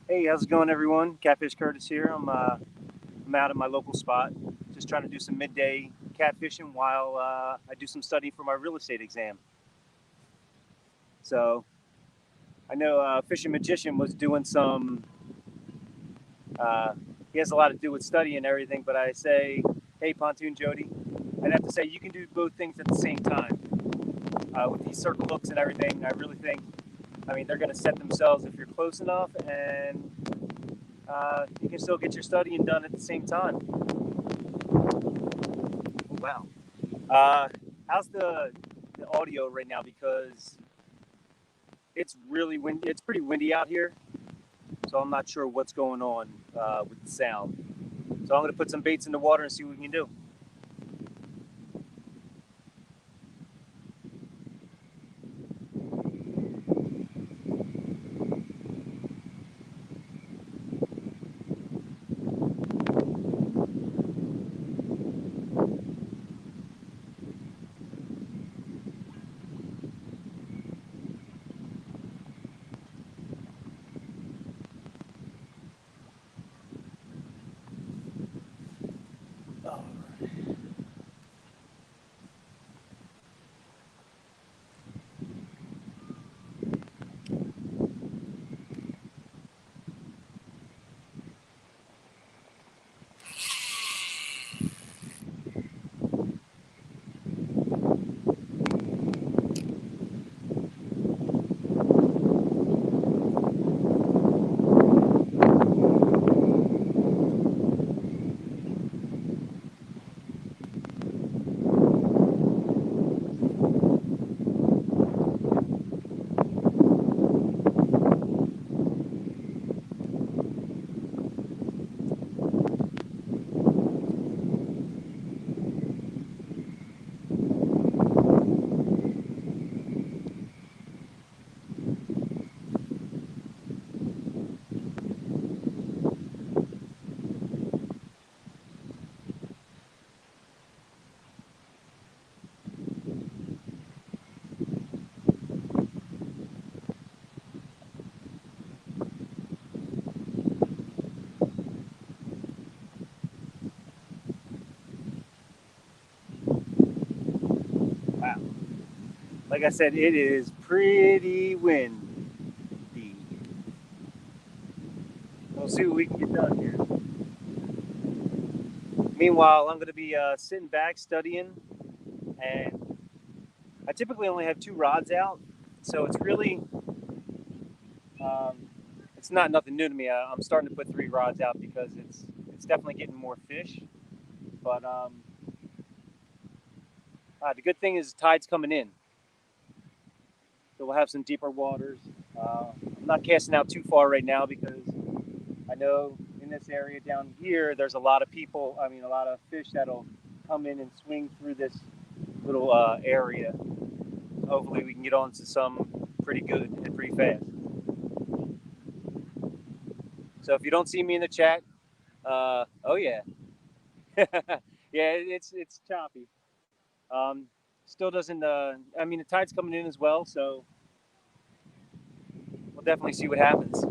Hey, how's it going, everyone? Catfish Curtis here. I'm out at my local spot, just trying to do some midday catfishing while I do some studying for my real estate exam. So I know Fishing Magician was doing some. Uh, he has a lot to do with study and everything, but I say, hey, Pontoon Jody, I'd have to say you can do both things at the same time with these circle hooks and everything. I really think, I mean, they're going to set themselves if you're close enough, and you can still get your studying done at the same time. Wow. How's the audio right now? Because it's really windy. It's pretty windy out here, so I'm not sure what's going on with the sound. So I'm going to put some baits in the water and see what we can do. Oh. Wow. Like I said, it is pretty windy. We'll see what we can get done here. Meanwhile, I'm going to be sitting back studying, and I typically only have two rods out, so it's really it's not nothing new to me. I'm starting to put three rods out because it's definitely getting more fish. But the good thing is the tide's coming in, so we'll have some deeper waters. I'm not casting out too far right now because I know in this area down here there's a lot of people. I mean, a lot of fish that'll come in and swing through this little area. Hopefully, we can get on to some pretty good and pretty fast. So if you don't see me in the chat, oh yeah, yeah, it's choppy. Still doesn't. I mean, the tide's coming in as well, so we'll definitely see what happens.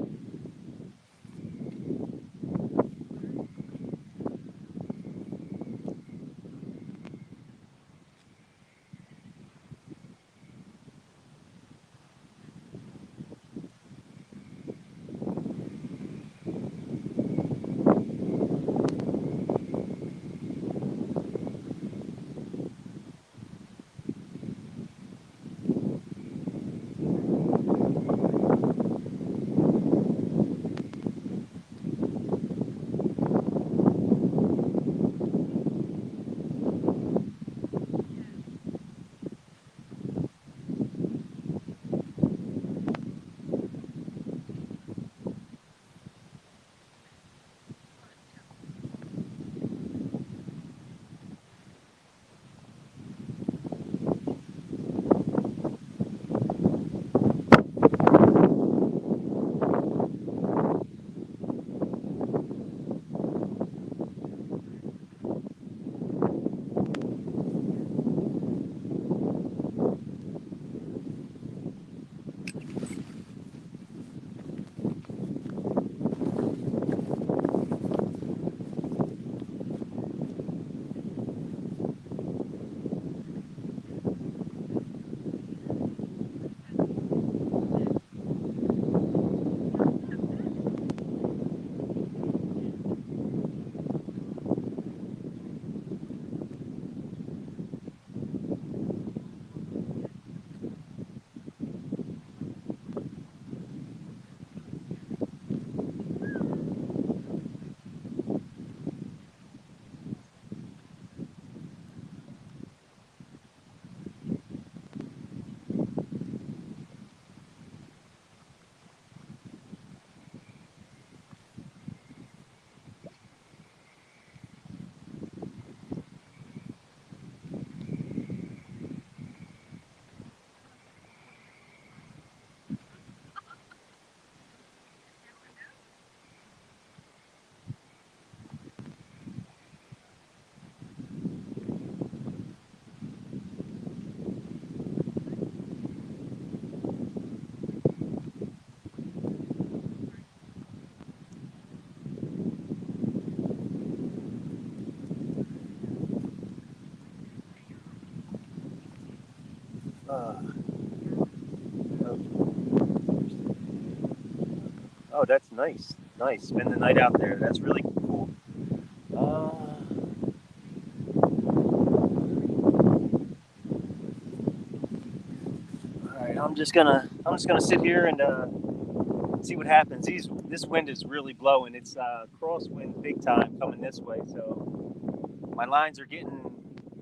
Uh, oh, that's nice. Nice. Spend the night out there. That's really cool. All right. I'm just gonna sit here and see what happens. This wind is really blowing. It's crosswind big time coming this way. So my lines are getting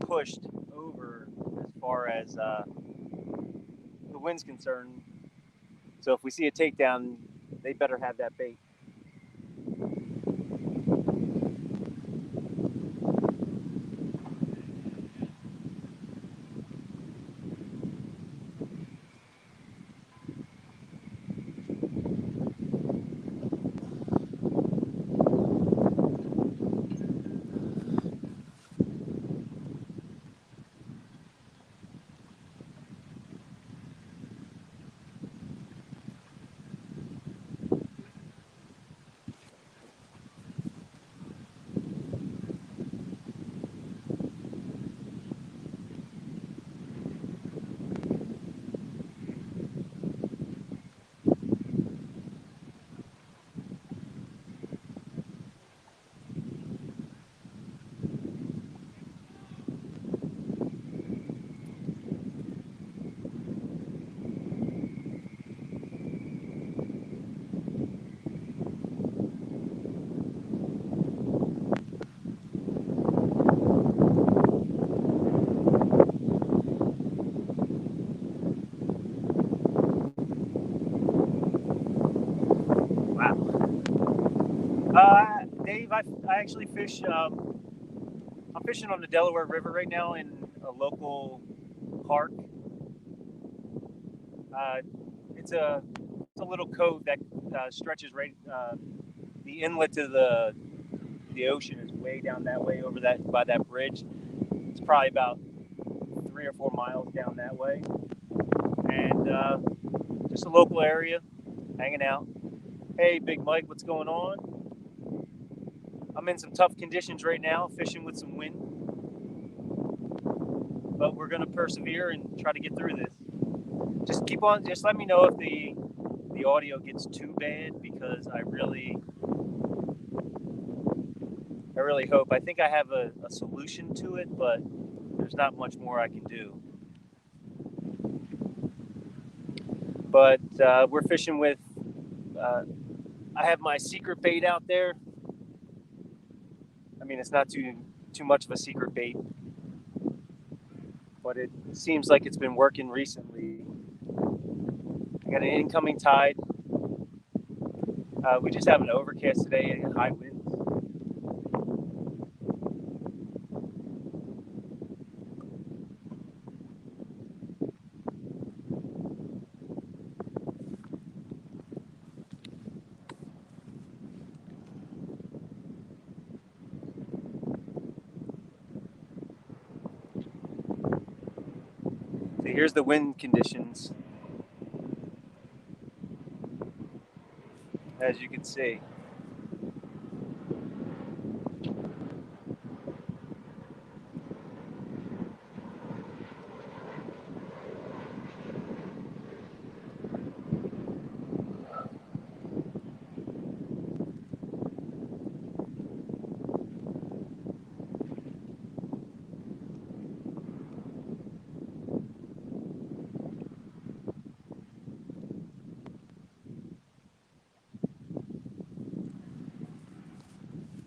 pushed over as far as the wind's concerned. So if we see a takedown, they better have that bait. Wow. Dave, I actually fish. I'm fishing on the Delaware River right now in a local park. Uh, it's a little cove that stretches right. The inlet to the ocean is way down that way over that by that bridge. It's probably about 3 or 4 miles down that way, and just a local area, hanging out. Hey, Big Mike, what's going on? I'm in some tough conditions right now, fishing with some wind, but we're gonna persevere and try to get through this. Just keep on. Just let me know if the audio gets too bad because I really hope. I think I have a solution to it, but there's not much more I can do. But we're fishing with. Uh, I have my secret bait out there. I mean, it's not too much of a secret bait, but it seems like it's been working recently. I got an incoming tide. We just have an overcast today and high winds. So here's the wind conditions, as you can see.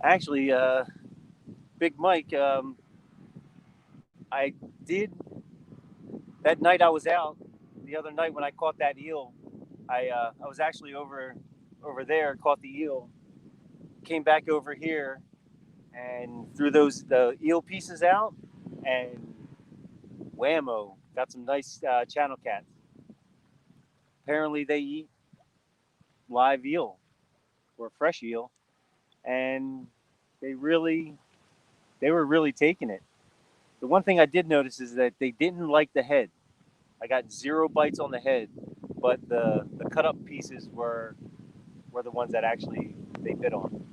Actually, Big Mike, I did that night I was out. The other night when I caught that eel, I was actually over there, caught the eel, came back over here, and threw the eel pieces out, and whammo, got some nice channel cats. Apparently, they eat live eel or fresh eel, and they really they were really taking it. The one thing I did notice is that they didn't like the head. I got 0 bites on the head, but the cut up pieces were the ones that actually they bit on.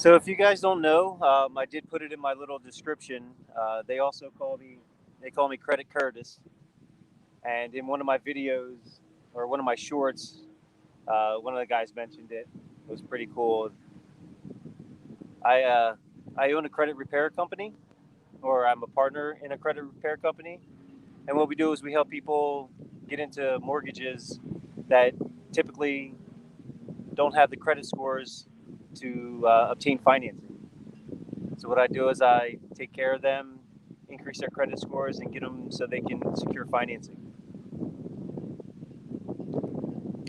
So if you guys don't know, I did put it in my little description. They also call me Credit Curtis. And in one of my videos or one of my shorts, one of the guys mentioned it. It was pretty cool. I own a credit repair company, or I'm a partner in a credit repair company. And what we do is we help people get into mortgages that typically don't have the credit scores to obtain financing. So what I do is I take care of them, increase their credit scores, and get them so they can secure financing.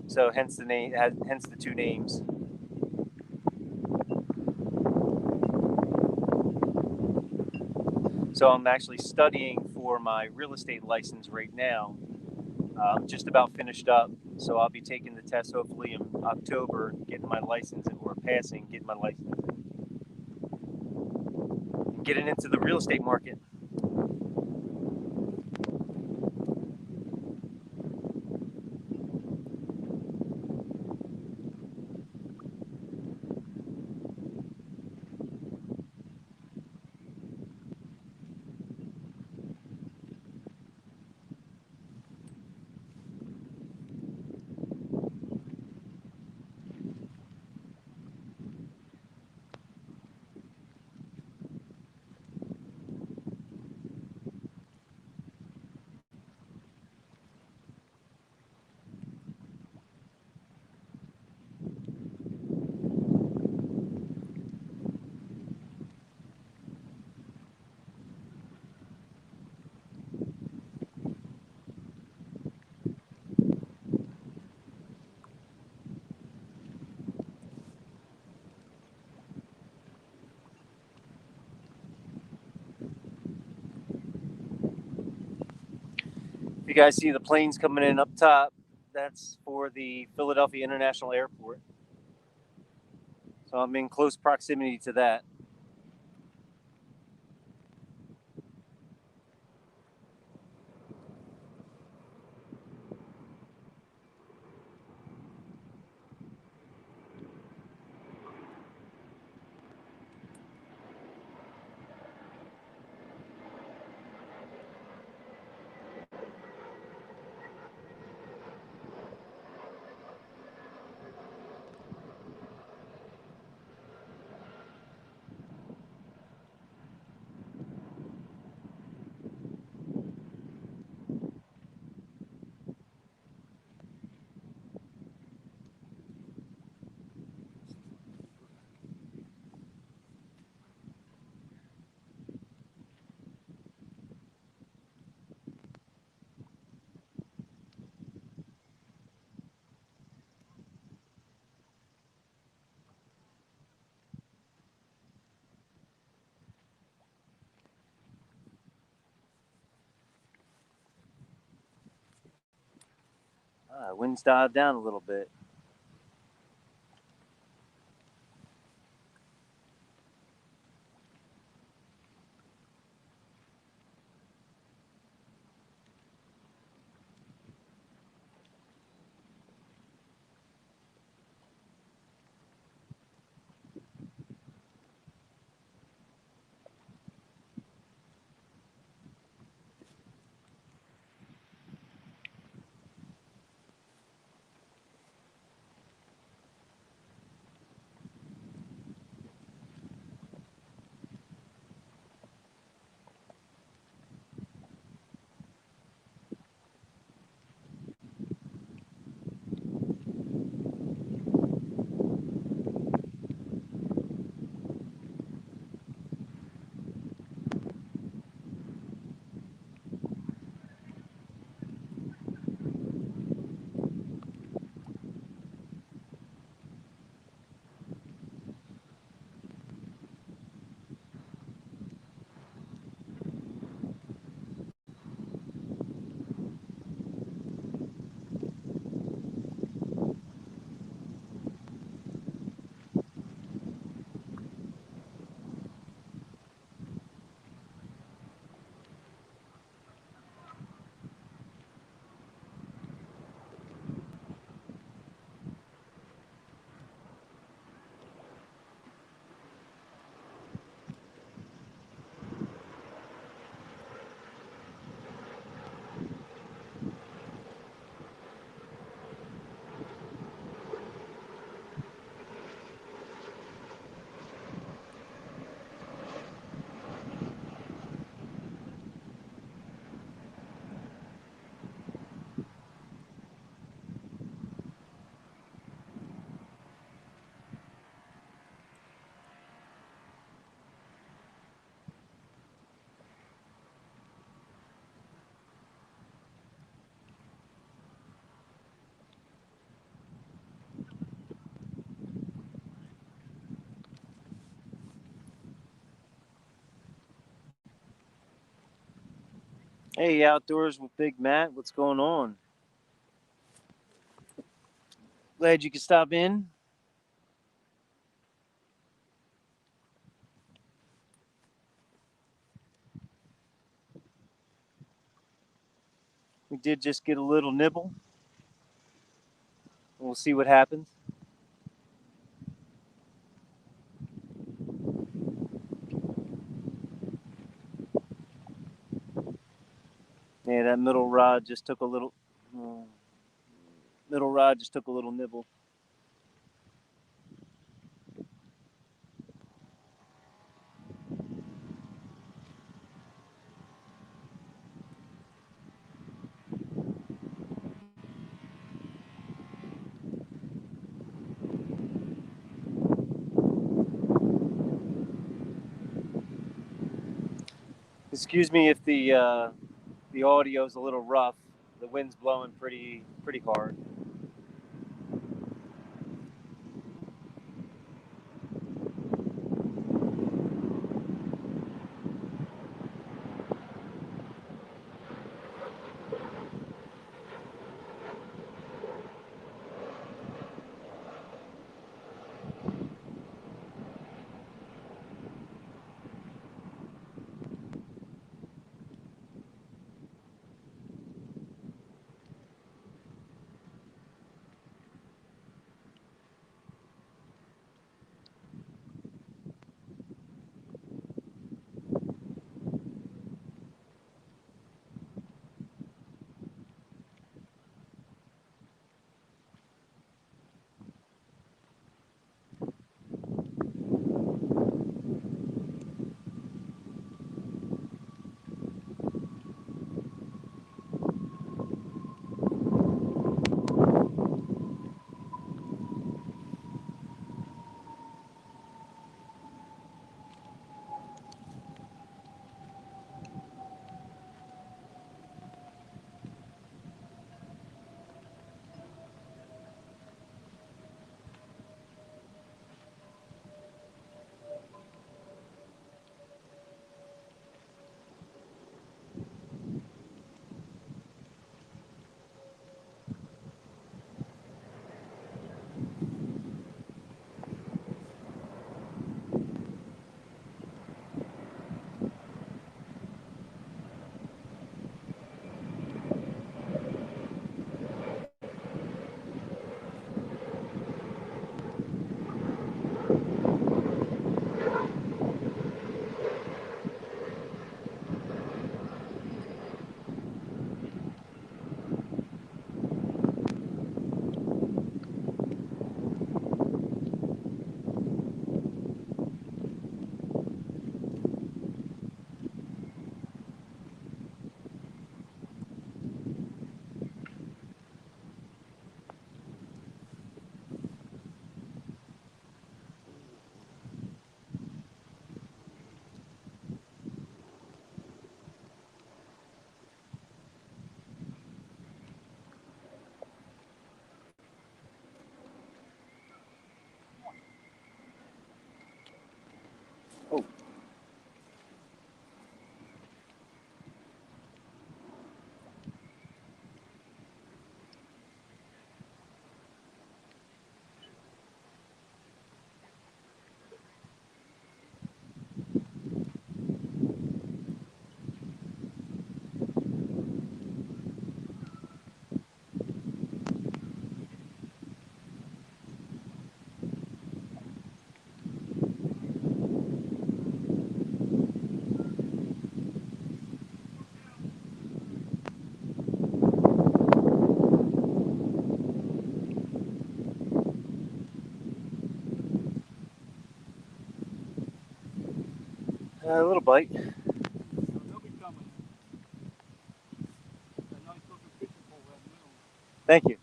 So hence the name, hence the two names. So I'm actually studying for my real estate license right now. I'm just about finished up, so I'll be taking the test hopefully in October, getting my license, or getting my license, and getting into the real estate market. If you guys see the planes coming in up top, that's for the Philadelphia International Airport. So I'm in close proximity to that. Wind's died down a little bit. Hey, Outdoors with Big Matt, what's going on? Glad you could stop in. We did just get a little nibble. We'll see what happens. Yeah, that middle rod just took a little. Middle rod just took a little nibble. Excuse me if the audio's a little rough. The wind's blowing pretty hard. Oh, a little bite. So they'll be coming. A nice looking fishing pole right in the middle. Thank you.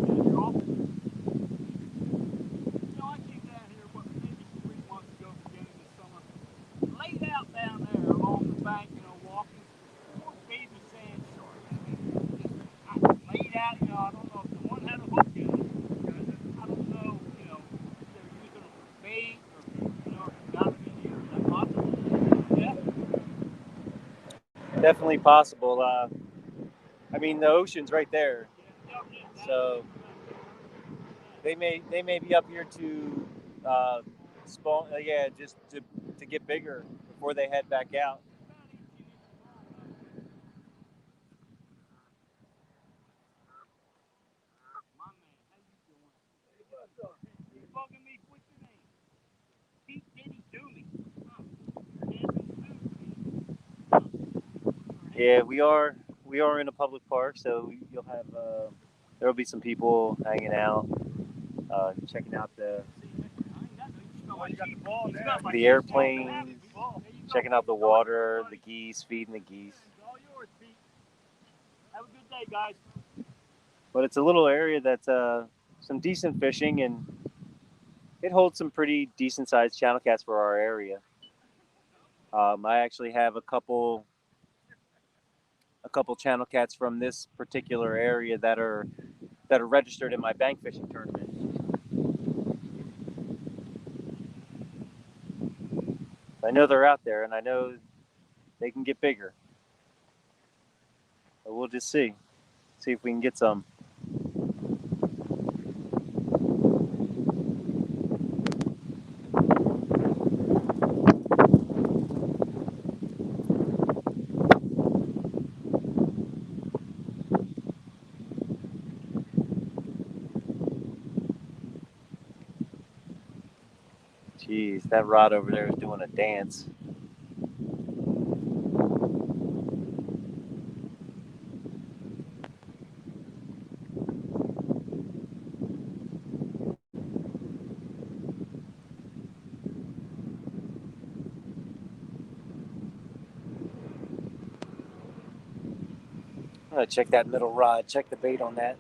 And you're off. I came down here, maybe 3 months ago, beginning of summer. Laid out down there along the bank, walking. 4 baby sand sharks. I laid out, I don't know if the one had a hook in it. I don't know, if they're using them for bait or, if you got them definitely possible. I mean, the ocean's right there, so they may be up here to spawn. Yeah, just to get bigger before they head back out. Bugging me, what's your name? Pete Diddy Dooley. Yeah, we are in a public park, so you'll have there will be some people hanging out, checking out the airplanes, checking out the water, the geese, feeding the geese. All yours, Pete. Have a good day, guys. But it's a little area that's some decent fishing, and it holds some pretty decent sized channel cats for our area. I actually have a couple channel cats from this particular area that are registered in my bank fishing tournament. I know they're out there, and I know they can get bigger. But we'll just see if we can get some. Jeez, that rod over there is doing a dance. I'm gonna check that middle rod, check the bait on that.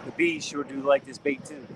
The bees sure do like this bait too.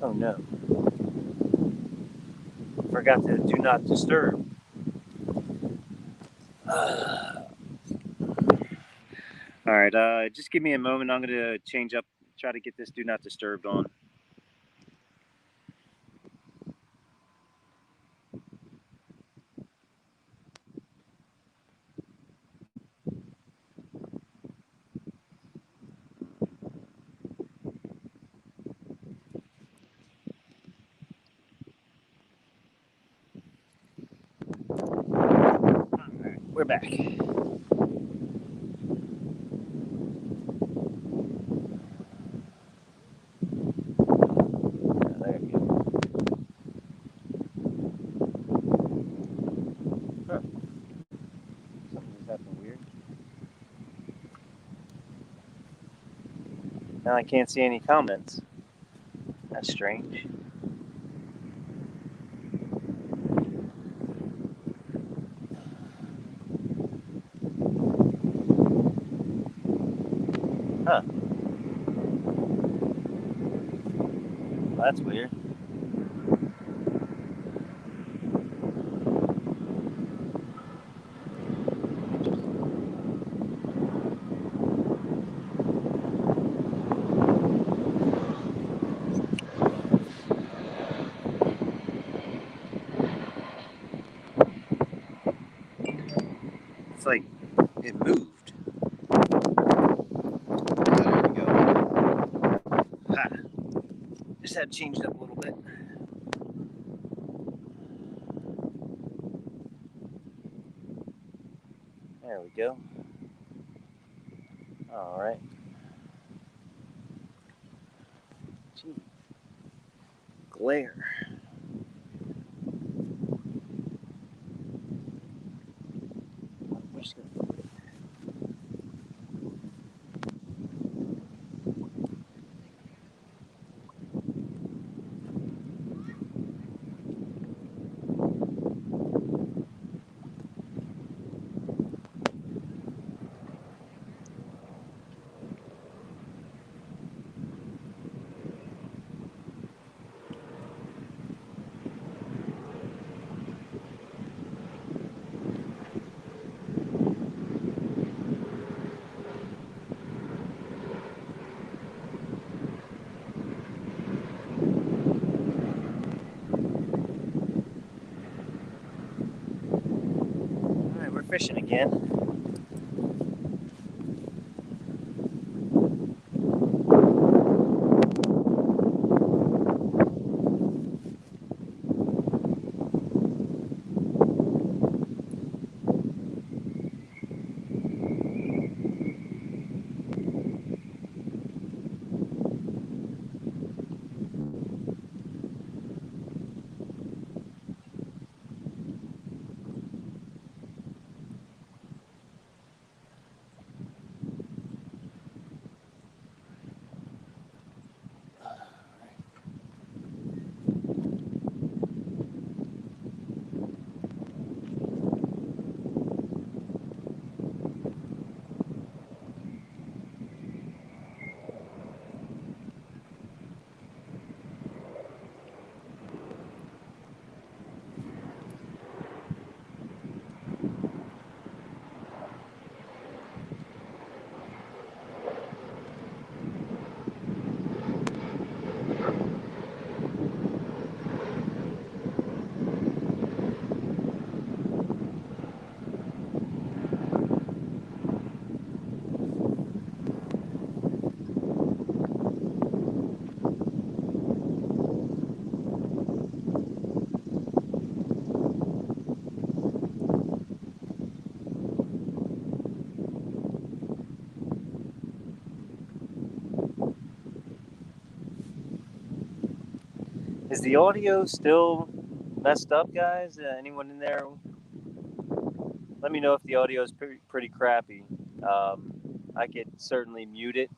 Oh no. Forgot to do not disturb. Alright, just give me a moment. I'm going to change up, try to get this do not disturb on. Alright, we're back. There we go. Huh. Something just happened weird. Now I can't see any comments. That's strange. Huh. Well, that's weird. It's like it moved. There we go. Ha. Just had to change it up a little bit. There we go. Alright. Gee. Glare. We're just gonna... Alright, we're fishing again. Is the audio still messed up, guys? Anyone in there? Let me know if the audio is pretty crappy. I could certainly mute it.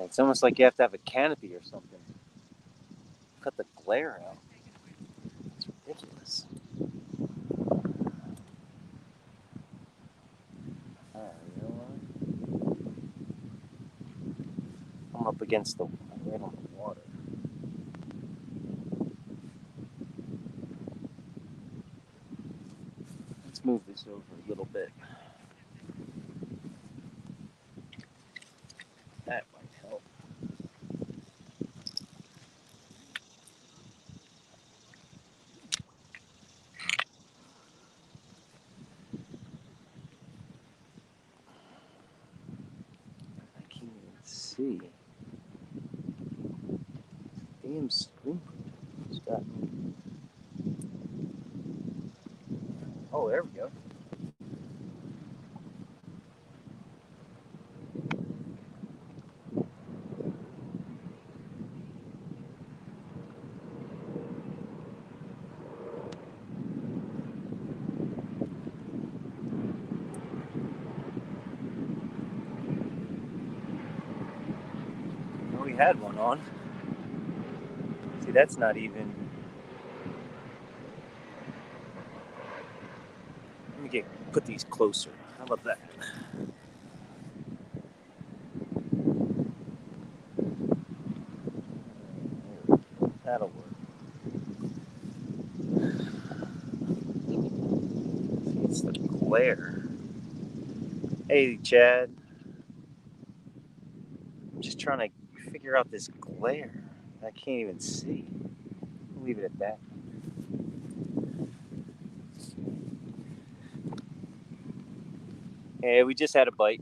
Yeah, it's almost like you have to have a canopy or something. Cut the glare out. It's ridiculous. Alright, you know what? I'm up against the right on the water. Let's move this over a little bit. That might help. I can't even see. Damn screen. Oh, there we go. Oh, we had one on. See, that's not even. Let me put these closer. How about that? That'll work. See, it's the glare. Hey, Chad. I'm just trying to figure out this glare. I can't even see. I'll leave it at that. Yeah, we just had a bite.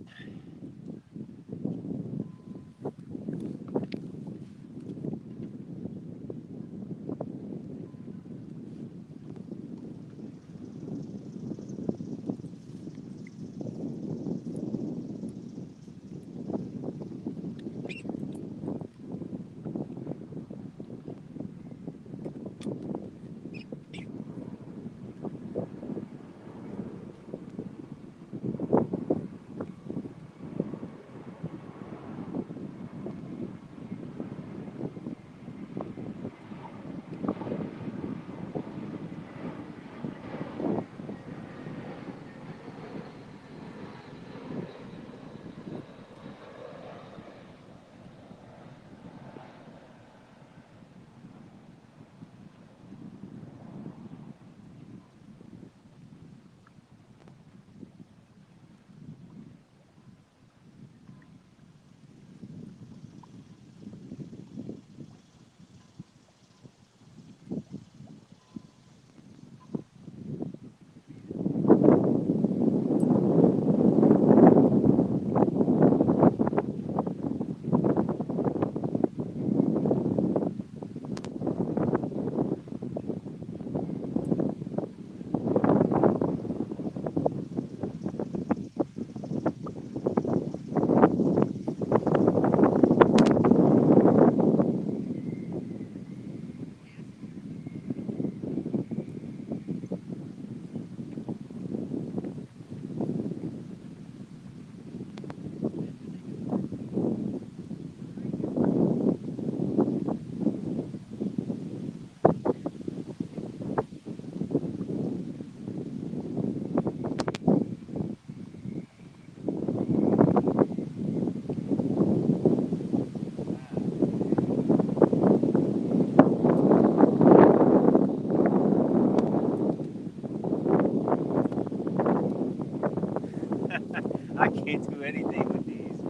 I can't do anything with these.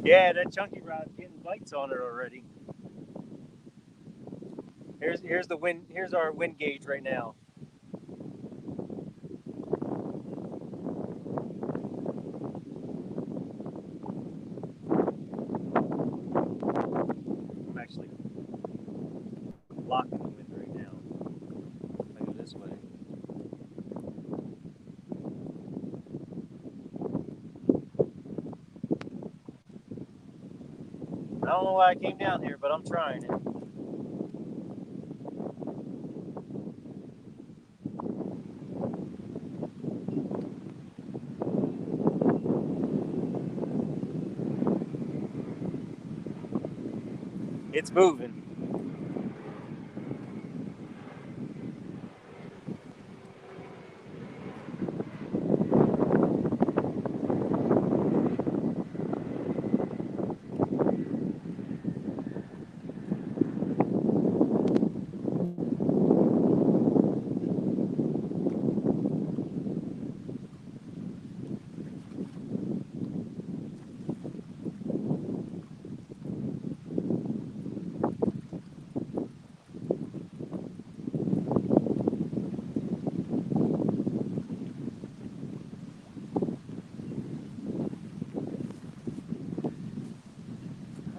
Yeah, that chunky rod's getting bites on it already. Here's the wind. Here's our wind gauge right now. I'm actually blocking the wind right now. If I go this way. I don't know why I came down here, but I'm trying it. It's moving.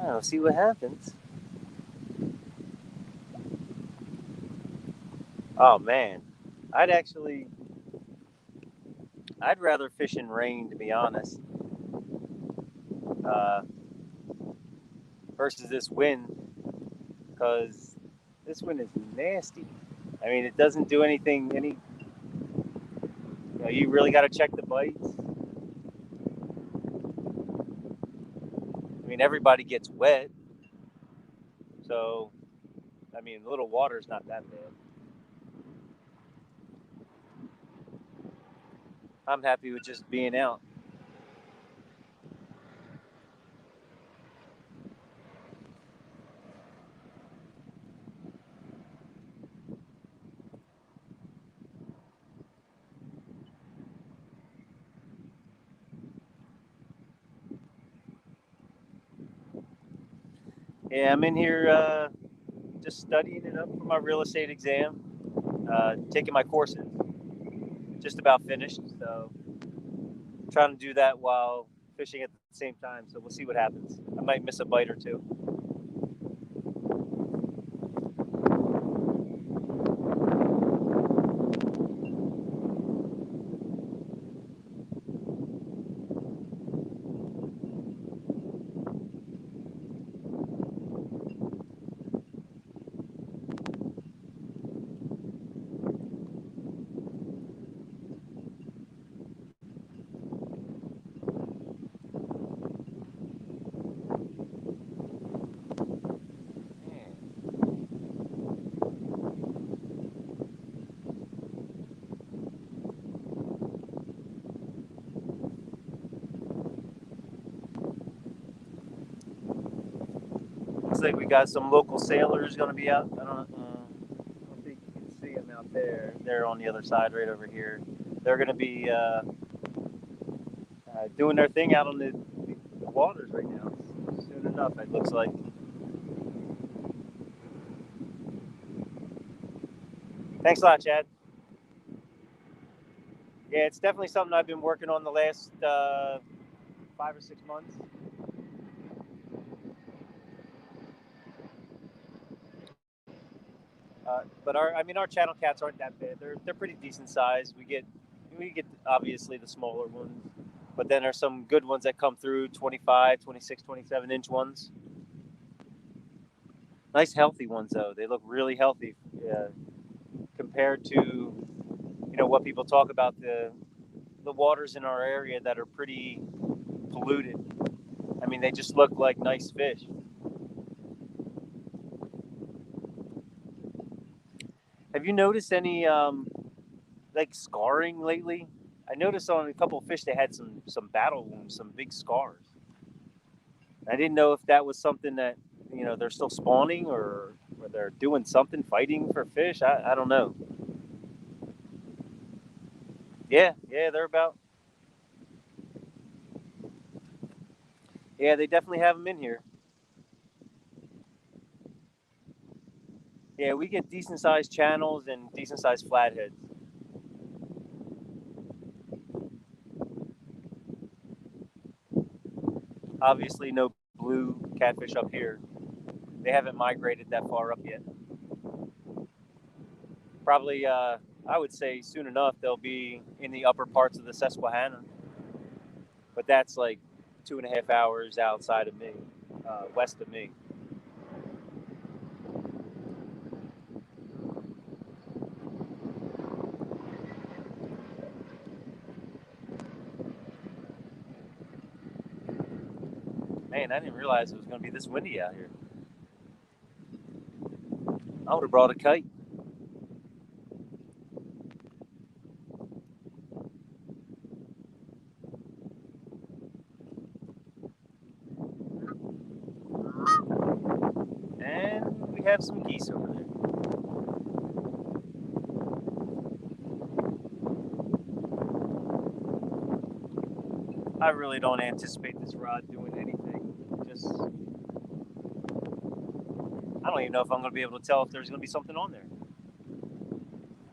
I'll see what happens. Oh man, I'd rather fish in rain, to be honest, uh, versus this wind, because this wind is nasty. I mean, it doesn't do anything. You really got to check the bites. I mean, everybody gets wet, so I mean, a little water's not that bad. I'm happy with just being out. Yeah, I'm in here just studying it up for my real estate exam, taking my courses. Just about finished, so trying to do that while fishing at the same time. So we'll see what happens. I might miss a bite or two. Looks like we got some local sailors going to be out. I don't think you can see them out there. They're on the other side, right over here. They're going to be doing their thing out on the waters right now. Soon enough, it looks like. Thanks a lot, Chad. Yeah, it's definitely something I've been working on the last 5 or 6 months. But our channel cats aren't that bad. They're pretty decent size. We get obviously the smaller ones, but then there's some good ones that come through 25, 26, 27-inch ones. Nice healthy ones though. They look really healthy compared to what people talk about the waters in our area that are pretty polluted. I mean, they just look like nice fish. Have you noticed any like scarring lately? I noticed on a couple of fish they had some battle wounds, some big scars. I didn't know if that was something that they're still spawning or they're doing something, fighting for fish. I don't know. Yeah, they're about. Yeah, they definitely have them in here. Yeah, we get decent sized channels and decent sized flatheads. Obviously, no blue catfish up here. They haven't migrated that far up yet. Probably, I would say soon enough they'll be in the upper parts of the Susquehanna, but that's like 2.5 hours outside of me, west of me. Man, I didn't realize it was going to be this windy out here. I would have brought a kite. And we have some geese over there. I really don't anticipate this rod doing anything. Just, I don't even know if I'm going to be able to tell if there's going to be something on there.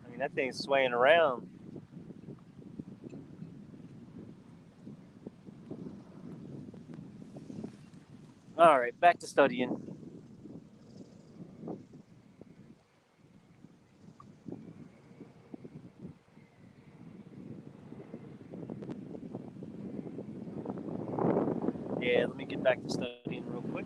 I mean, that thing's swaying around. All right, back to studying. Yeah, let me get back to studying real quick.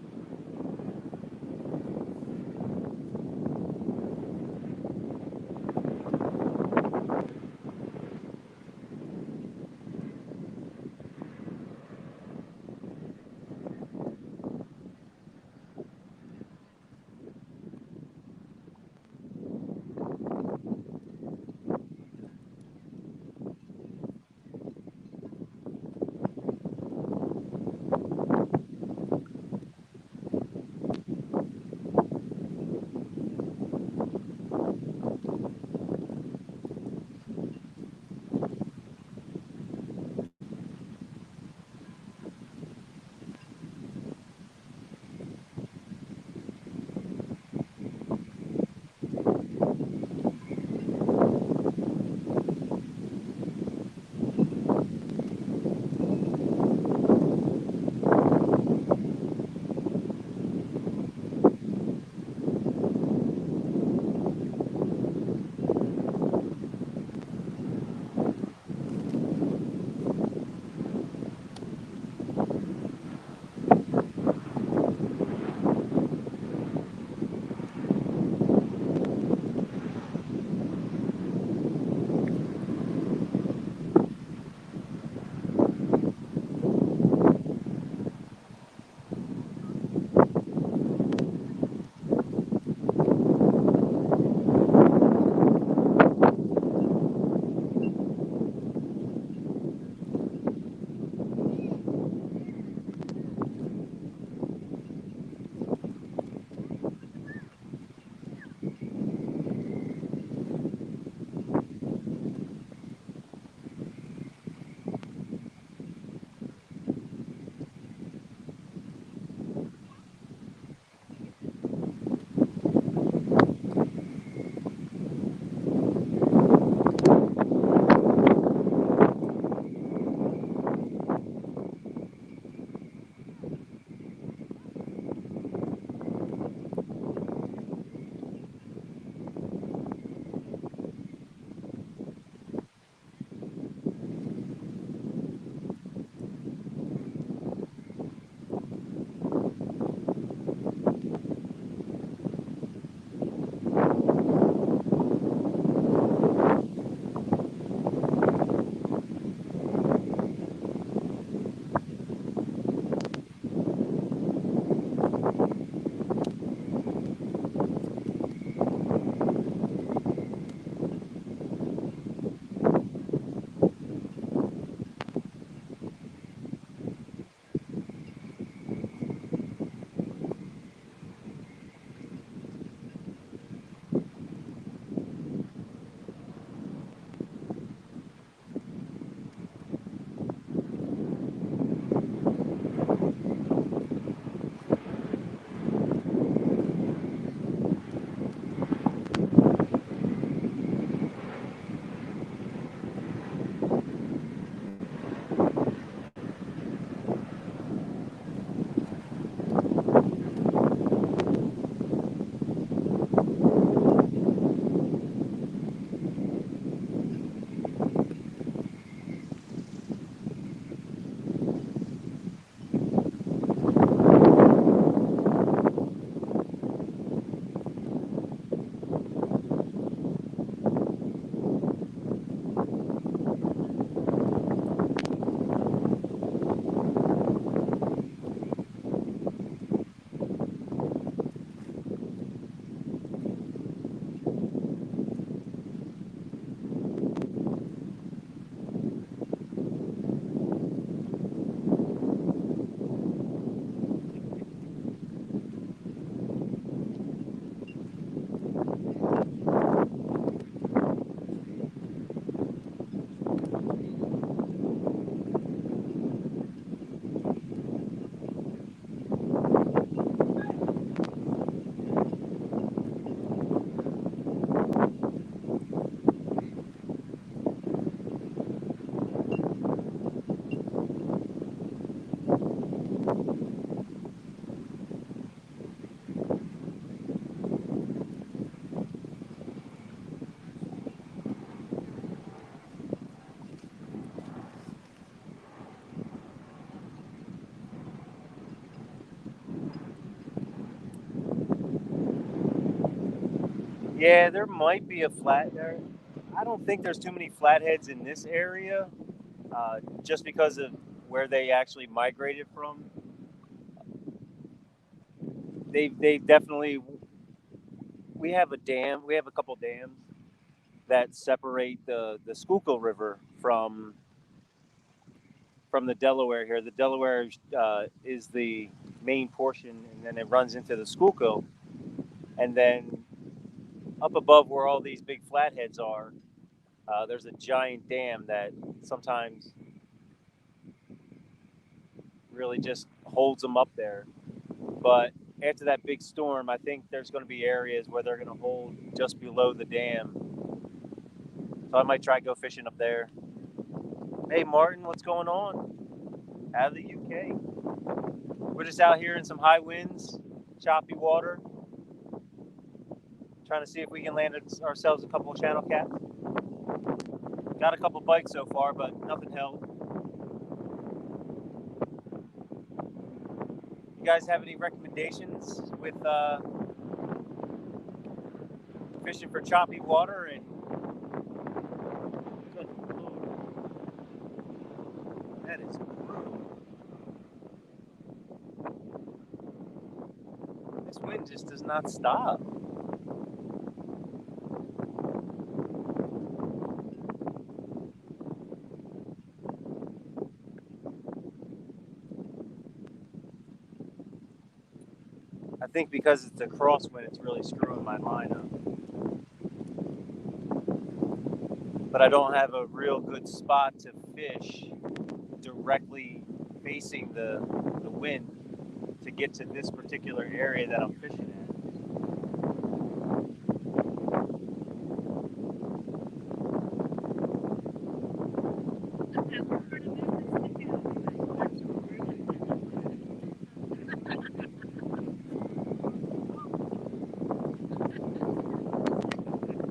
Yeah, there might be a flat there. I don't think there's too many flatheads in this area, just because of where they actually migrated from. They definitely. We have a dam. We have a couple dams that separate the Schuylkill River from the Delaware here. The Delaware is the main portion, and then it runs into the Schuylkill, and then up above where all these big flatheads are, there's a giant dam that sometimes really just holds them up there. But after that big storm, I think there's going to be areas where they're going to hold just below the dam. So I might try go fishing up there. Hey Martin, what's going on? Out of the UK. We're just out here in some high winds, choppy water, trying to see if we can land ourselves a couple of channel cats. Got a couple bites so far, but nothing held. You guys have any recommendations with fishing for choppy water? And good Lord, that is brutal. This wind just does not stop. I think because it's a crosswind, it's really screwing my line up. But I don't have a real good spot to fish directly facing the wind to get to this particular area that I'm fishing at.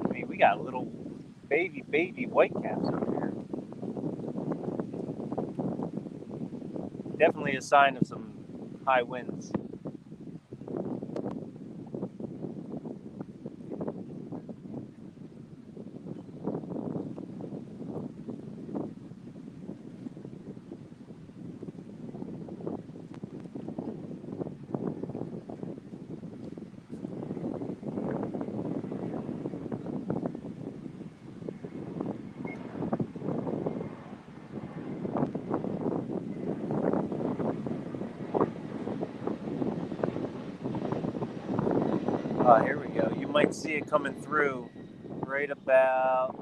I mean, we got little baby whitecaps up here. Definitely a sign of some high winds. Here we go. You might see it coming through right about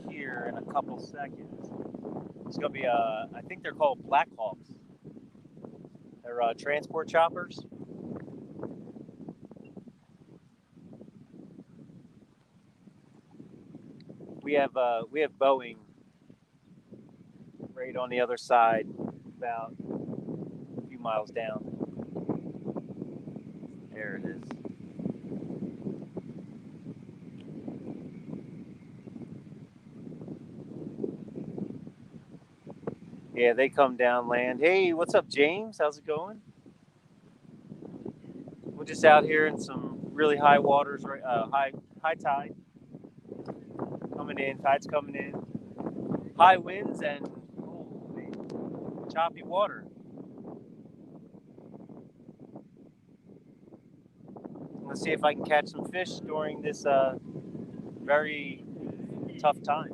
here in a couple seconds. It's gonna be I think they're called Black Hawks. They're transport choppers. We have Boeing right on the other side, about a few miles down. There it is. Yeah, they come down land. Hey, what's up, James? How's it going? We're just out here in some really high waters, right? High tide coming in. Tide's coming in. High winds and holy, choppy water. Let's see if I can catch some fish during this very tough time.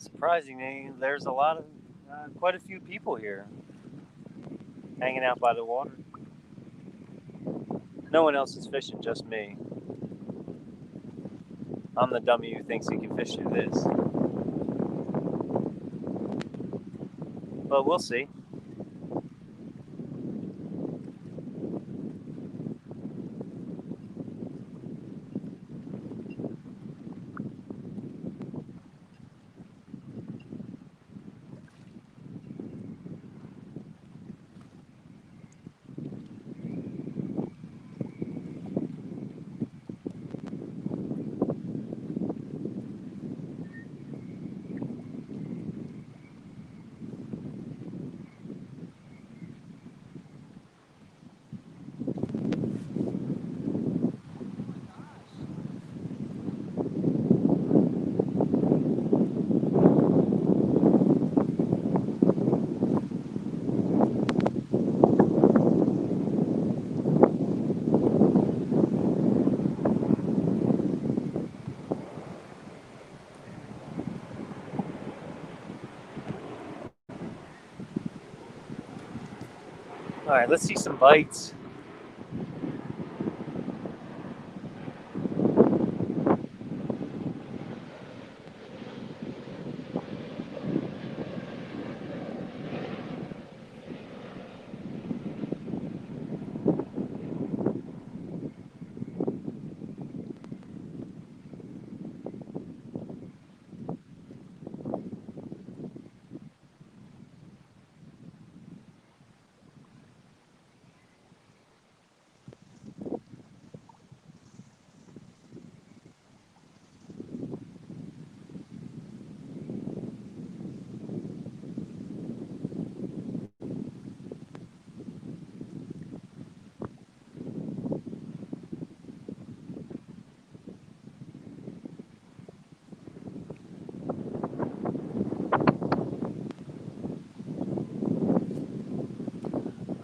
Surprisingly, there's a lot of, quite a few people here hanging out by the water. No one else is fishing, just me. I'm the dummy who thinks he can fish through this. But we'll see. All right, let's see some bites.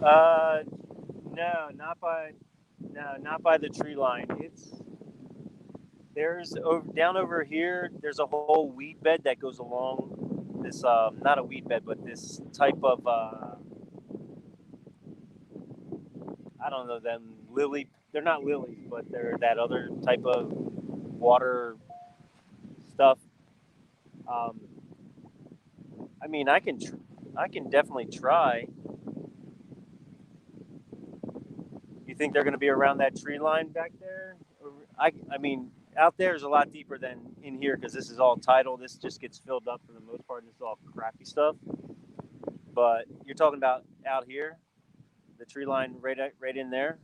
Uh, no, not by the tree line. There's down over here. There's a whole weed bed that goes along this. Not a weed bed, but this type of. I don't know them lily. They're not lilies, but they're that other type of water stuff. Um, I mean, I can definitely try. You think they're going to be around that tree line back there? I mean, out there is a lot deeper than in here because this is all tidal. This just gets filled up for the most part. And this is all crappy stuff. But you're talking about out here, the tree line right in there.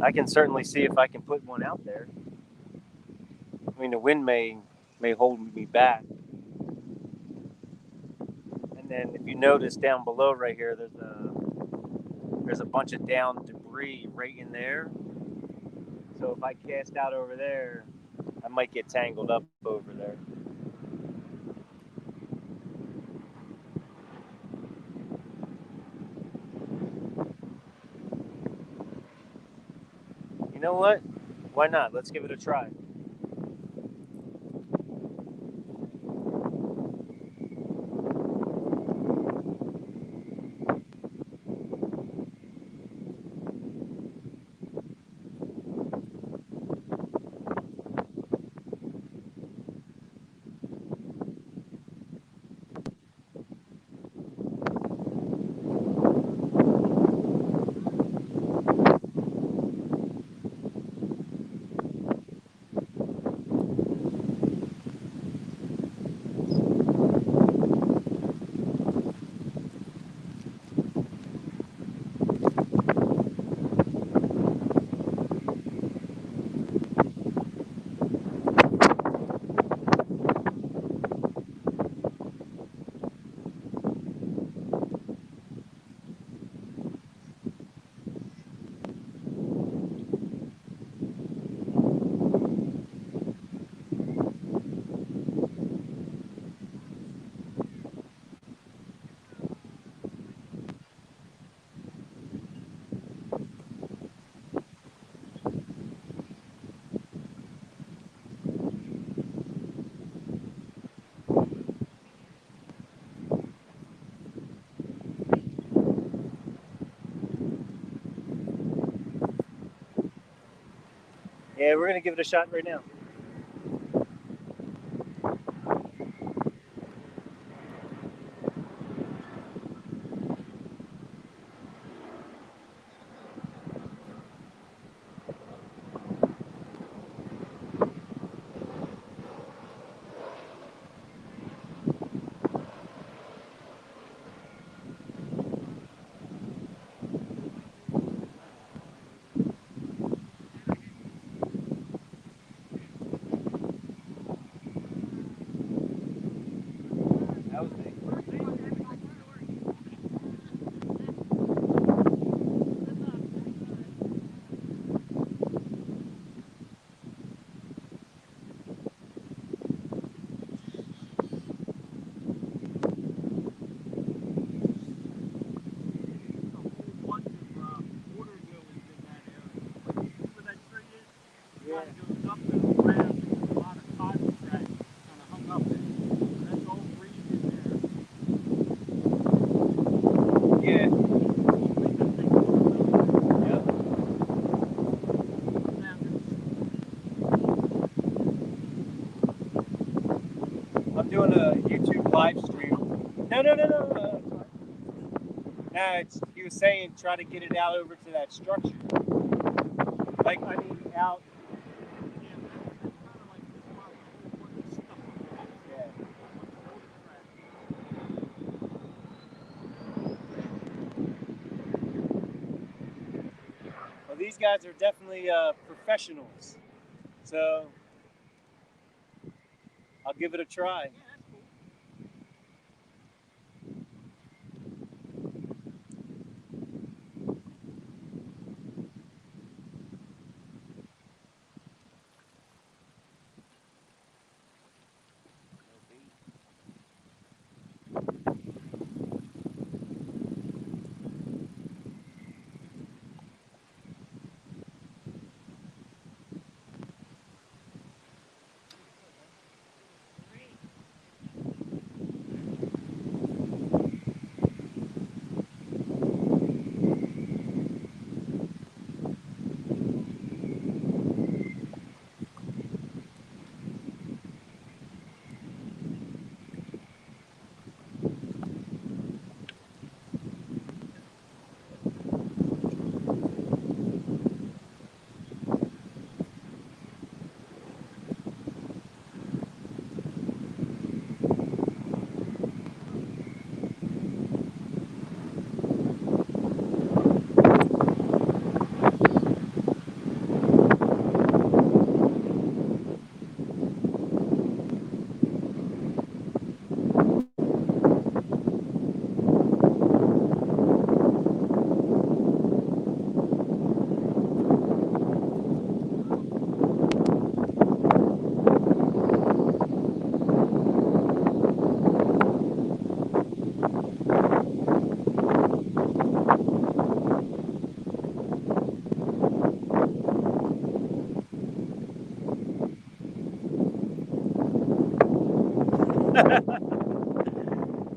I can certainly see if I can put one out there. I mean, the wind may hold me back. And then if you notice down below right here, there's a bunch of down debris right in there. So if I cast out over there, I might get tangled up over there. You know what? Why not? Let's give it a try. we're gonna give it a shot right now. That was me. Yeah. Yep. I'm doing a YouTube live stream. No. No, he was saying try to get it out over to that structure. Like, I mean, out. Yeah. Well, these guys are definitely professionals. So I'll give it a try.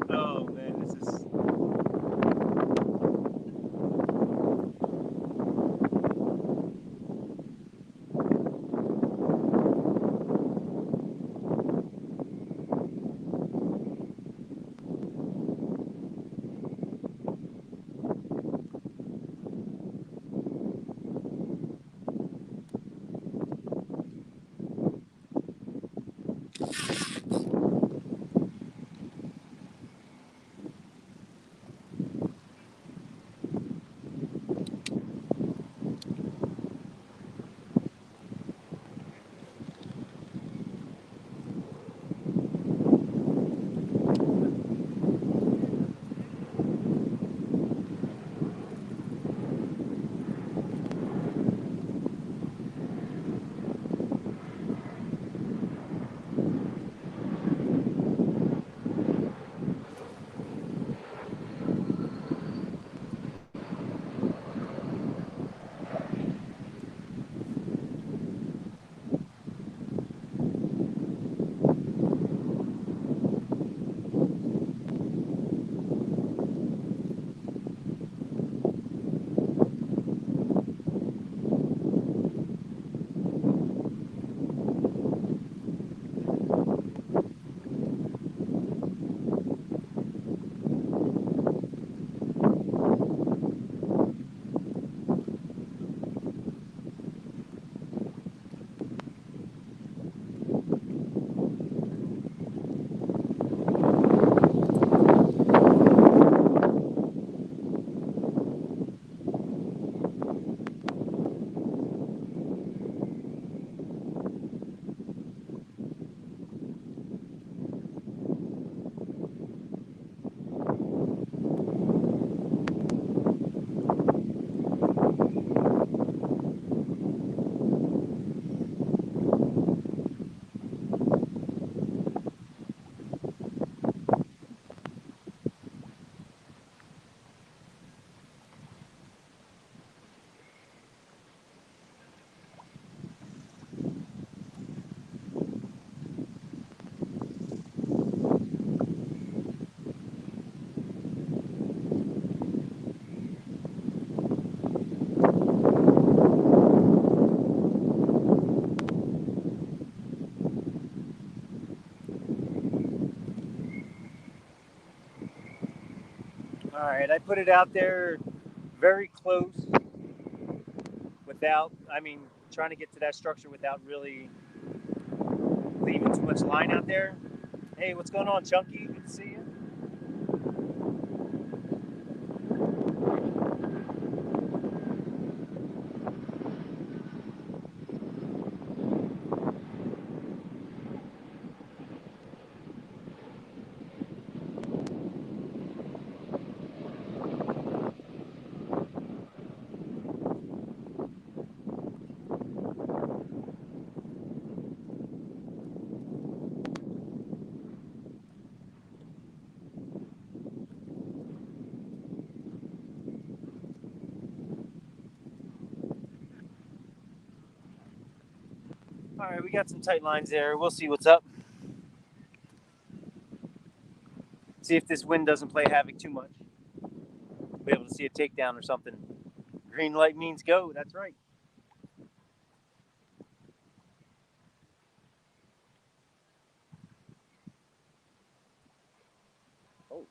Oh man, this is. All right, I put it out there very close without, trying to get to that structure without really leaving too much line out there. Hey, what's going on, Chunky? Good to see you. All right, we got some tight lines there. We'll see what's up. See if this wind doesn't play havoc too much. Be able to see a takedown or something. Green light means go. That's right. Oh.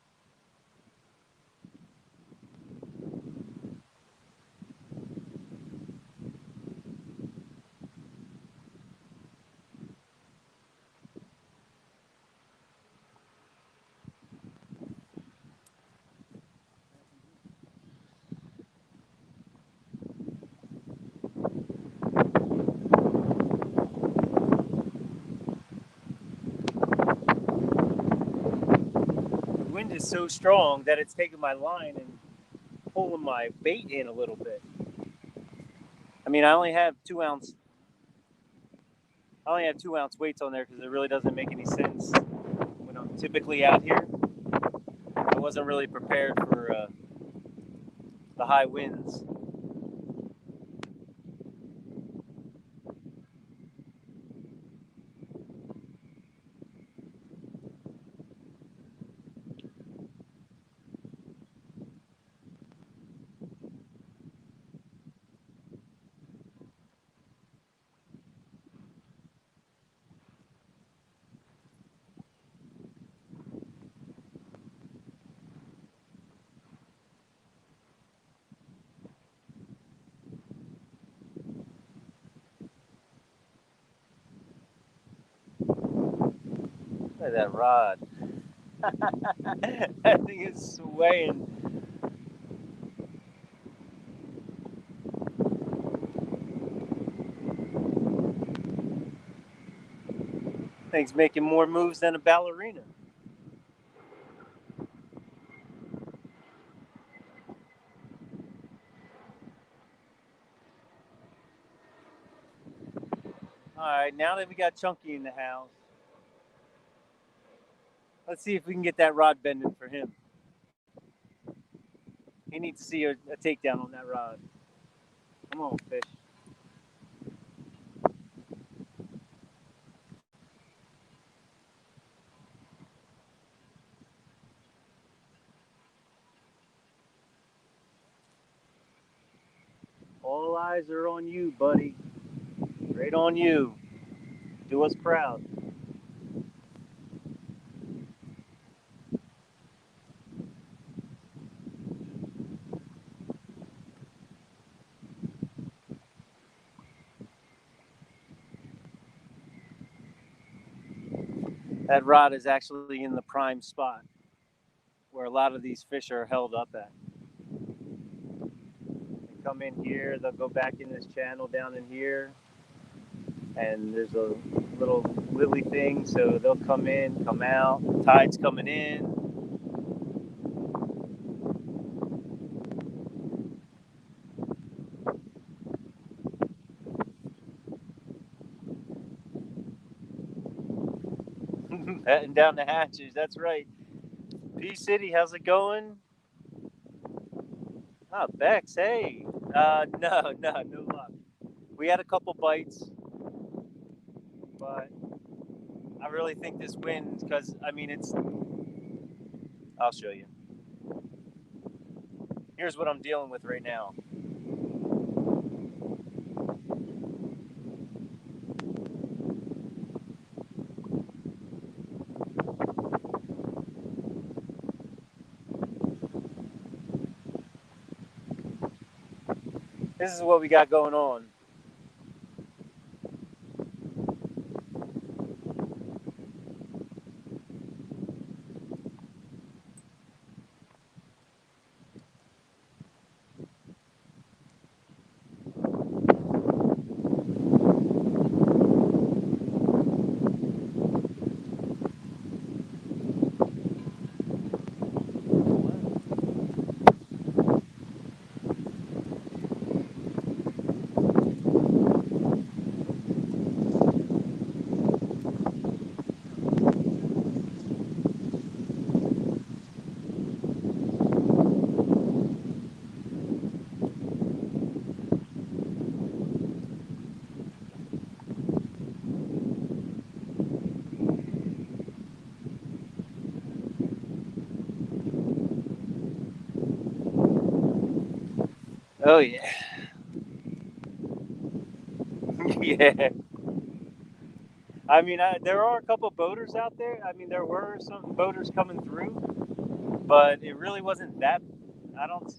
The wind is so strong that it's taking my line and pulling my bait in a little bit. I only have 2 ounce. I only have 2 ounce weights on there because it really doesn't make any sense when I'm typically out here. I wasn't really prepared for the high winds. Look at that rod. That thing is swaying. Thing's making more moves than a ballerina. All right, now that we got Chunky in the house, let's see if we can get that rod bending for him. He needs to see a takedown on that rod. Come on, fish. All eyes are on you, buddy. Right on you. Do us proud. That rod is actually in the prime spot where a lot of these fish are held up at. They come in here, they'll go back in this channel down in here, and there's a little lily thing, so they'll come in, come out, tide's coming in. Batting down the hatches, that's right. P City, how's it going? Oh, Bex, hey. No luck. We had a couple bites, but I really think this wind, because I'll show you. Here's what I'm dealing with right now. This is what we got going on. Oh yeah. Yeah. I mean, there are a couple boaters out there. I mean, there were some boaters coming through, but it really wasn't that. I don't.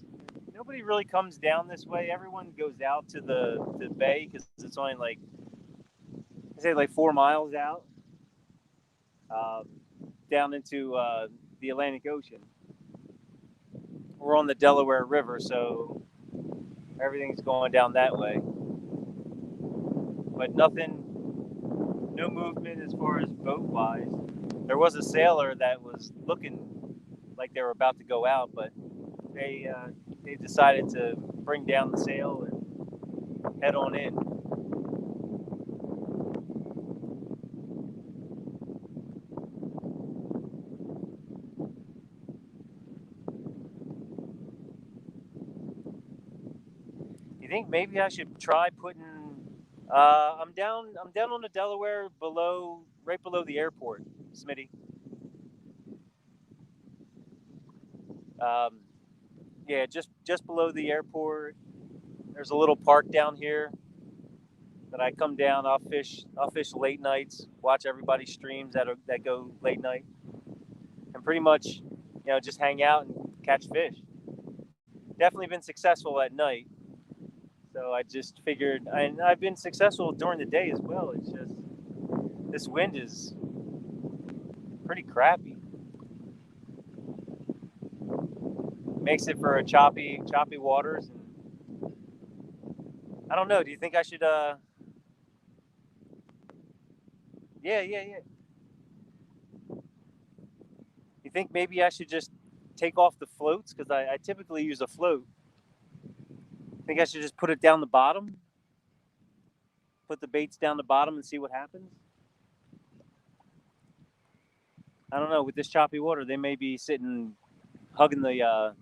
Nobody really comes down this way. Everyone goes out to the bay because it's only like, I say, like 4 miles out, uh, down into the Atlantic Ocean. We're on the Delaware River, so everything's going down that way. But nothing, no movement as far as boat wise. There was a sailor that was looking like they were about to go out, but they decided to bring down the sail and head on in. You think maybe I should try putting? I'm down. I'm down on the Delaware, right below the airport, Smitty. Um, yeah, just below the airport. There's a little park down here that I come down. I'll fish. I'll fish late nights. Watch everybody's streams that go late night, and pretty much, just hang out and catch fish. Definitely been successful at night. So I just figured, and I've been successful during the day as well. It's just this wind is pretty crappy. Makes it for a choppy waters. And I don't know. Do you think I should? Yeah, yeah, yeah. You think maybe I should just take off the floats because I typically use a float. Think I should just put it down the bottom, put the baits down the bottom, and see what happens. I don't know. With this choppy water, they may be sitting hugging the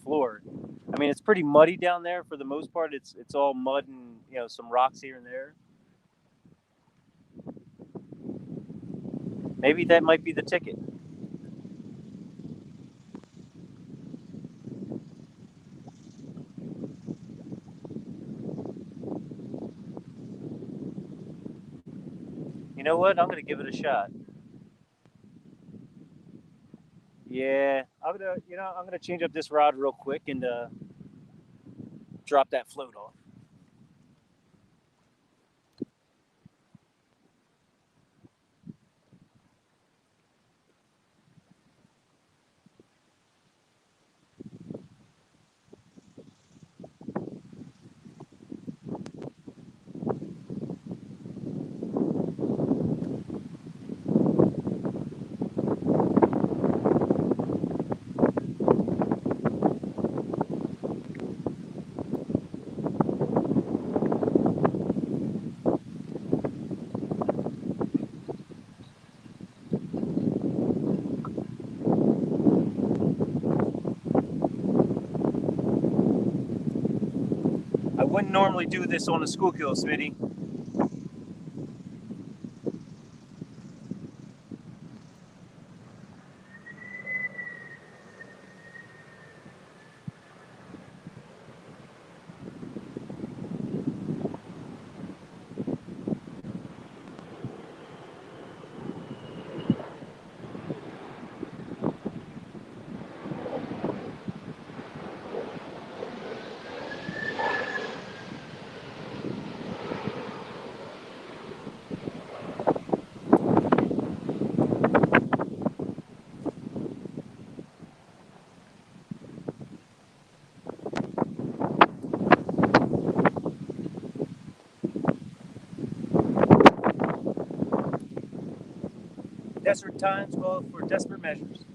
floor. I mean, it's pretty muddy down there for the most part. It's all mud and some rocks here and there. Maybe that might be the ticket. You know what? I'm gonna give it a shot. Yeah, I'm gonna change up this rod real quick and drop that float off. I wouldn't normally do this on a Schuylkill, Smitty. desperate times call for desperate measures.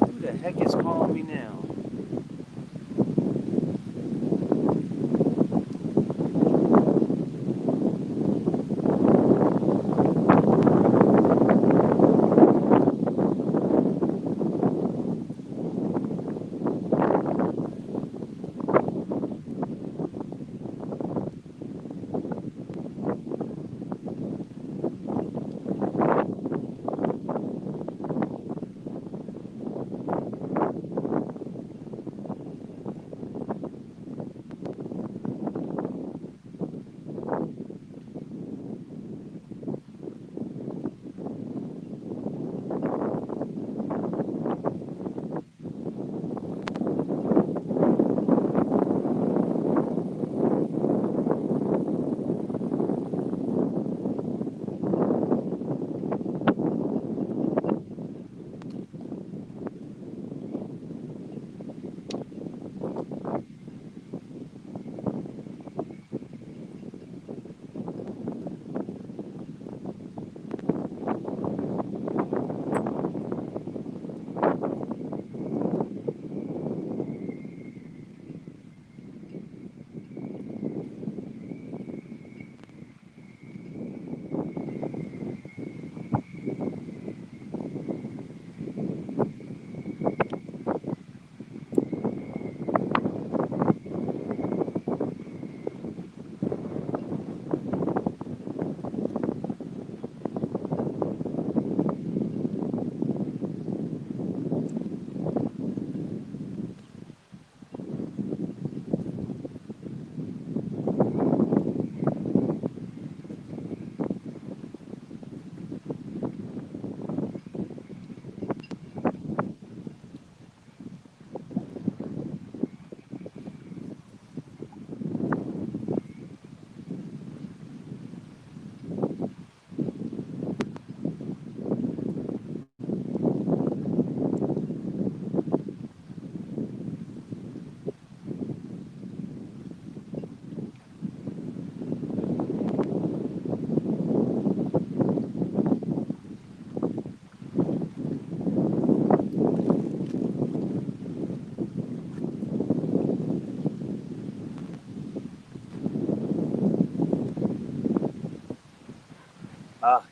Who the heck is calling me now?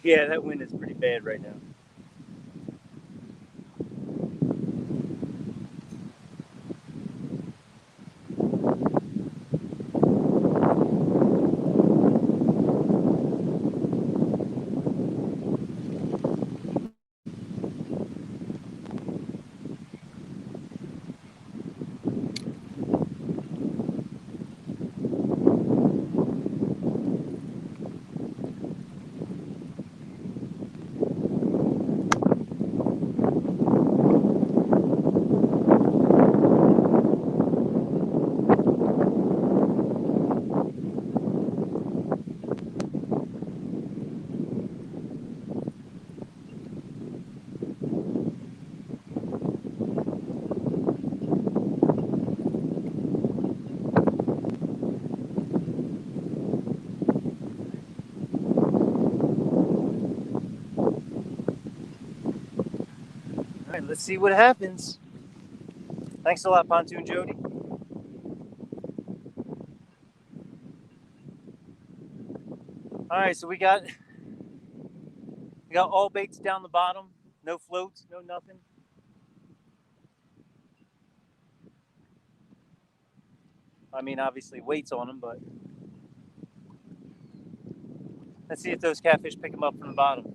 Yeah, that wind is pretty bad right now. let's see what happens. Thanks a lot, Pontoon Jody. All right, so we got all baits down the bottom, no floats, no nothing. I mean, obviously weights on them, but let's see if those catfish pick them up from the bottom.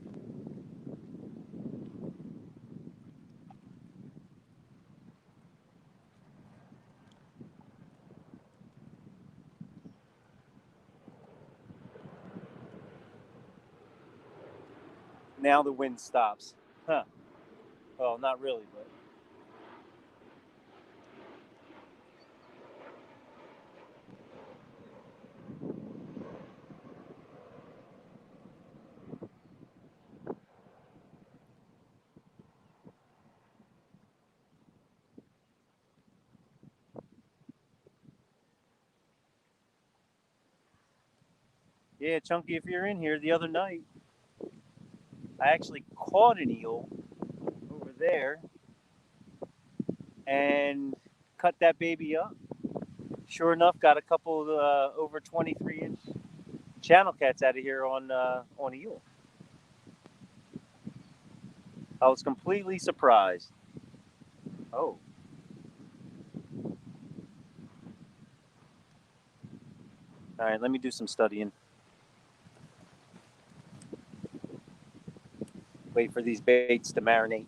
Now the wind stops. Huh. Well, not really, but. Yeah, Chunky, if you're in here, the other night, I actually caught an eel over there and cut that baby up. Sure enough, got a couple of over 23-inch channel cats out of here on eel. I was completely surprised. Oh. All right, let me do some studying. Wait for these baits to marinate.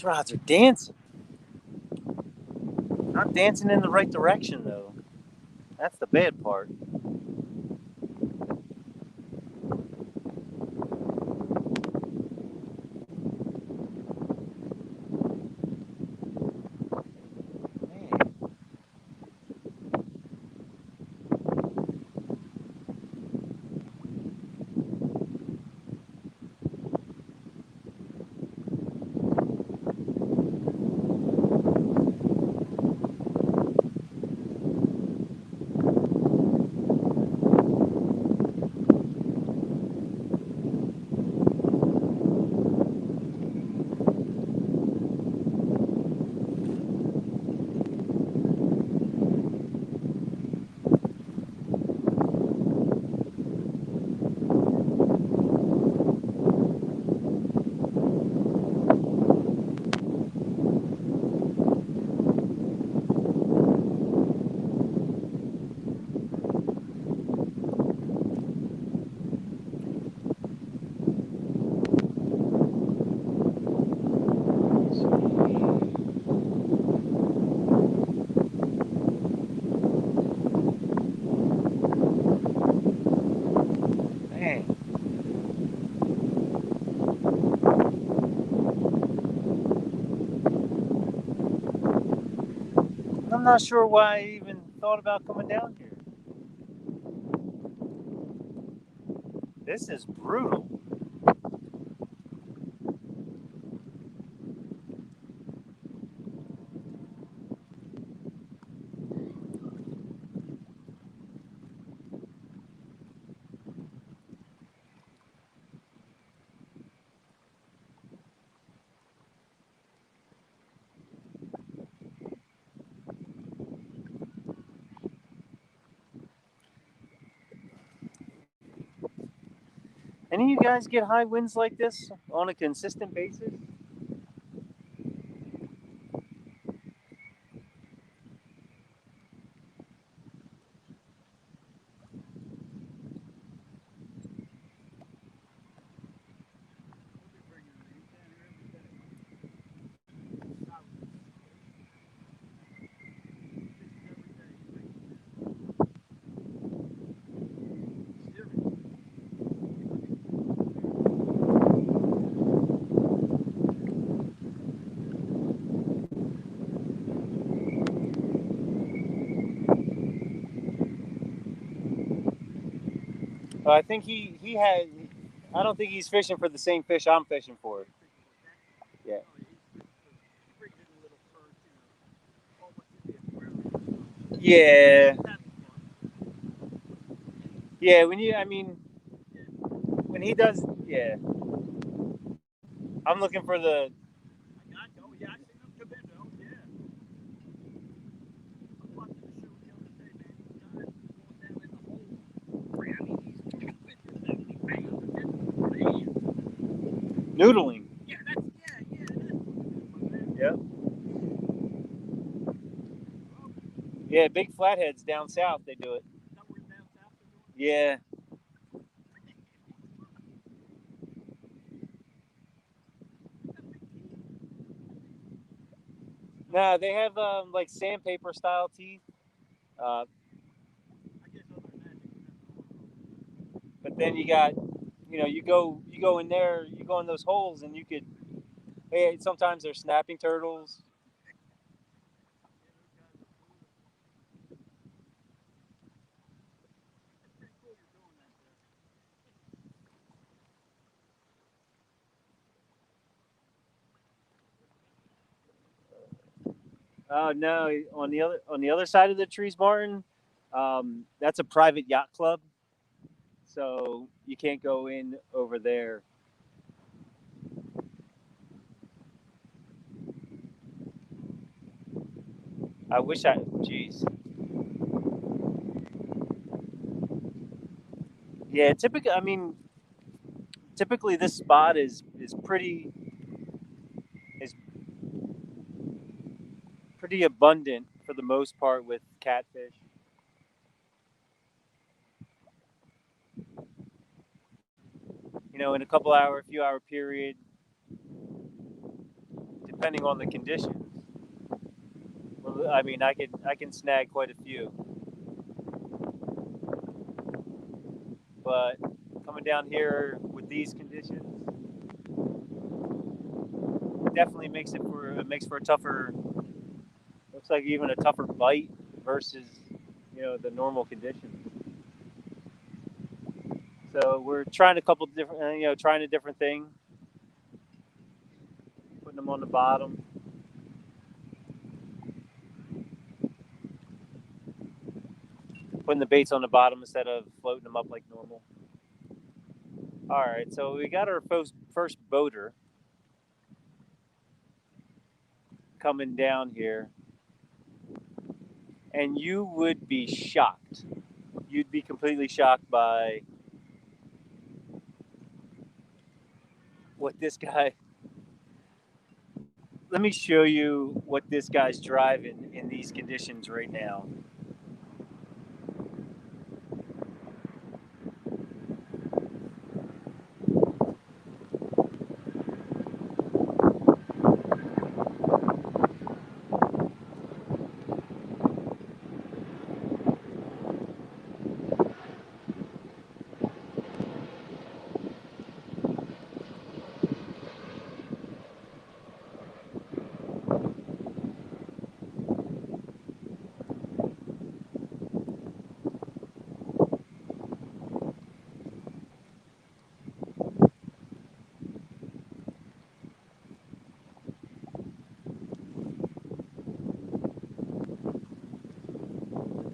These rods are dancing. Not dancing in the right direction though. That's the bad part. Man. I'm not sure why I even thought about coming down here. This is brutal. Any of you guys get high winds like this on a consistent basis? I think he had. I don't think he's fishing for the same fish I'm fishing for. Yeah. Yeah. Yeah. When he does, yeah. I'm looking for the. Noodling. Yep. Yeah, big flatheads down south, they do it. Yeah. No, they have like sandpaper style teeth. Uh, but then you got, you go in there, you go in those holes, and you could. Hey, sometimes they're snapping turtles. Oh no, on the other side of the trees, Martin. That's a private yacht club, so you can't go in over there. I wish I. Jeez. Yeah, typically, typically this spot is pretty abundant for the most part with catfish. In a few hour period, depending on the conditions. Well, I mean, I can snag quite a few, but coming down here with these conditions definitely makes for a tougher. Looks like even a tougher bite versus the normal conditions. So we're trying a couple different, trying a different thing, putting them on the bottom. Putting the baits on the bottom instead of floating them up like normal. All right, so we got our first boater coming down here, and you would be shocked. You'd be completely shocked by what this guy. Let me show you what this guy's driving in these conditions right now.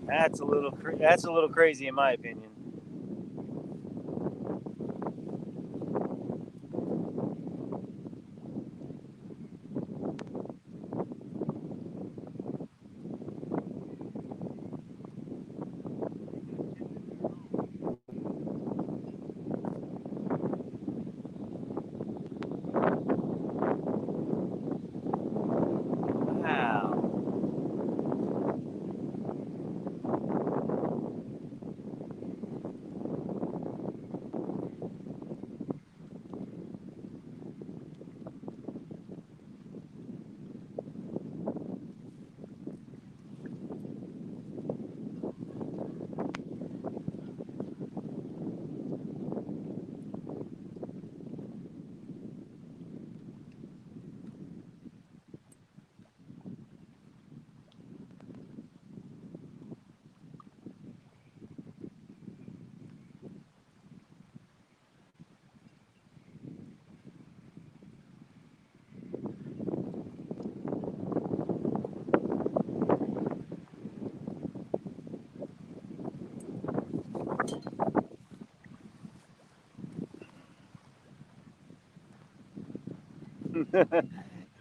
That's a little crazy in my opinion. Wow.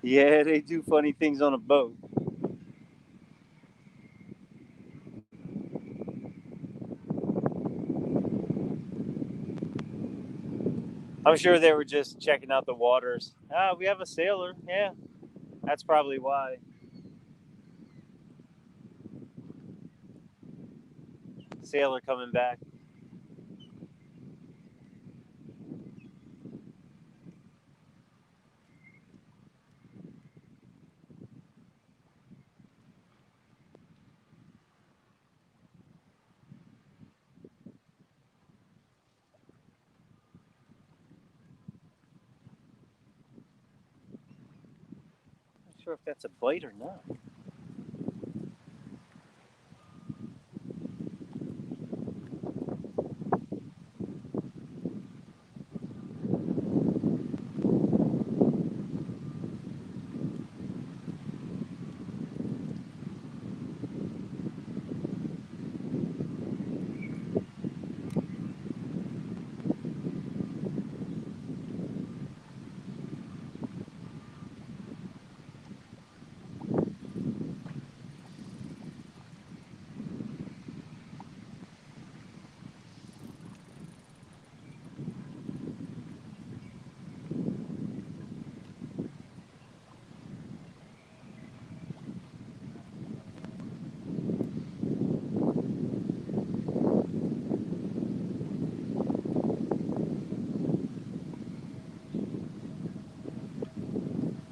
Yeah, they do funny things on a boat. I'm sure they were just checking out the waters. Ah, we have a sailor. Yeah, that's probably why. Sailor coming back. Not sure if that's a bite or not.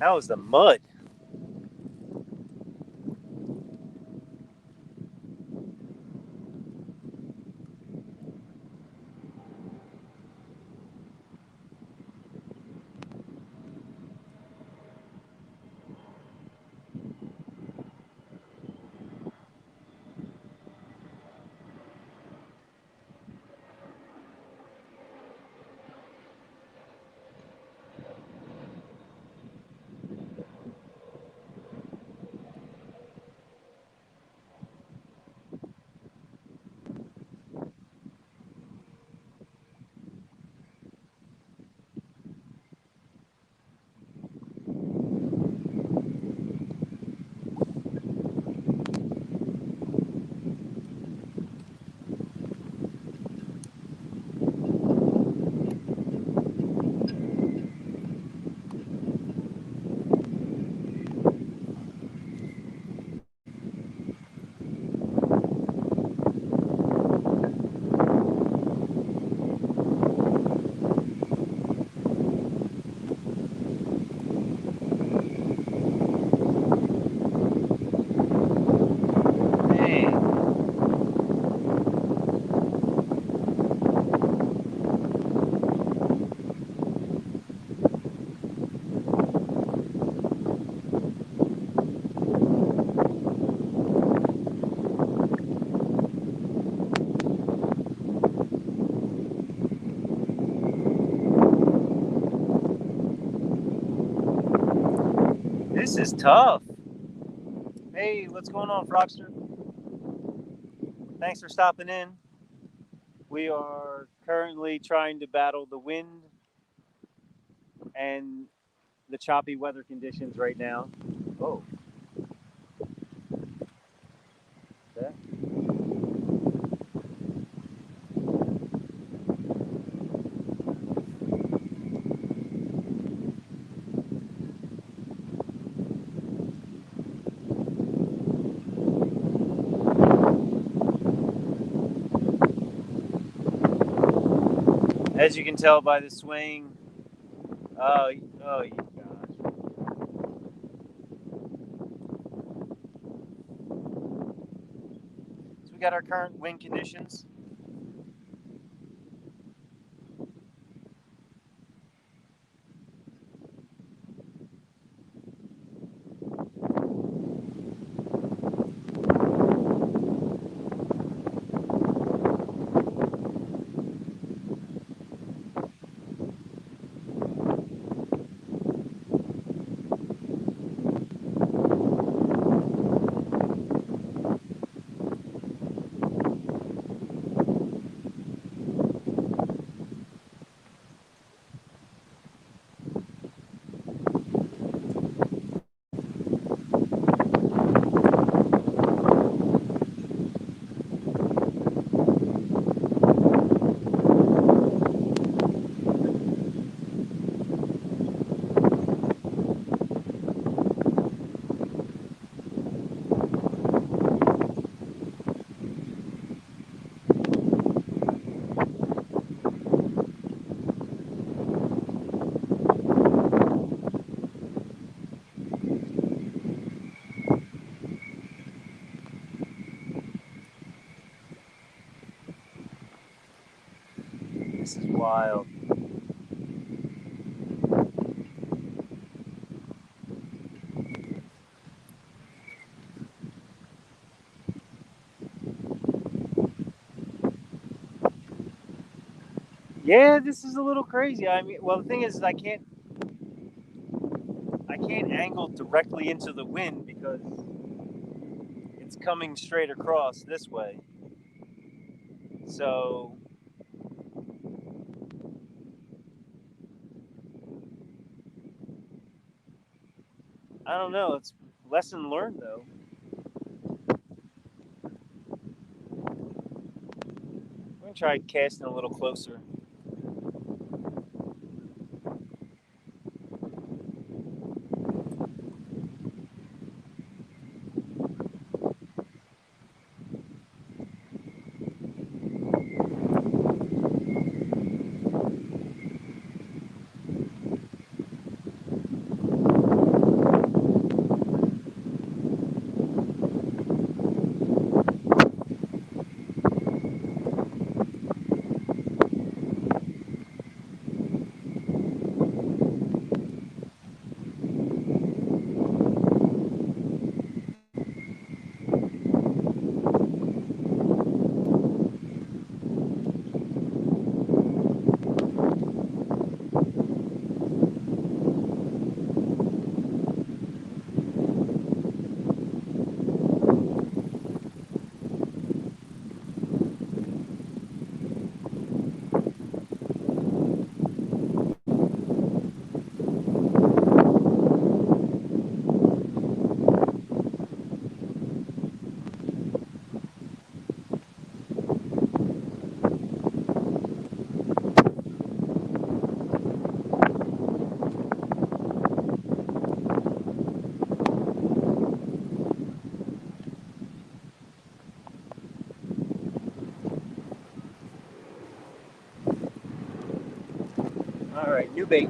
That was the mud. This is tough. Hey, what's going on, Frogster? Thanks for stopping in. We are currently trying to battle the wind and the choppy weather conditions right now. Oh. Okay. As you can tell by the swaying, oh you gosh. So we got our current wind conditions. This is wild. Yeah, this is a little crazy. I mean, well, the thing is, I can't angle directly into the wind because it's coming straight across this way. So I don't know. It's lesson learned though. I'm gonna try casting a little closer. All right, new bait.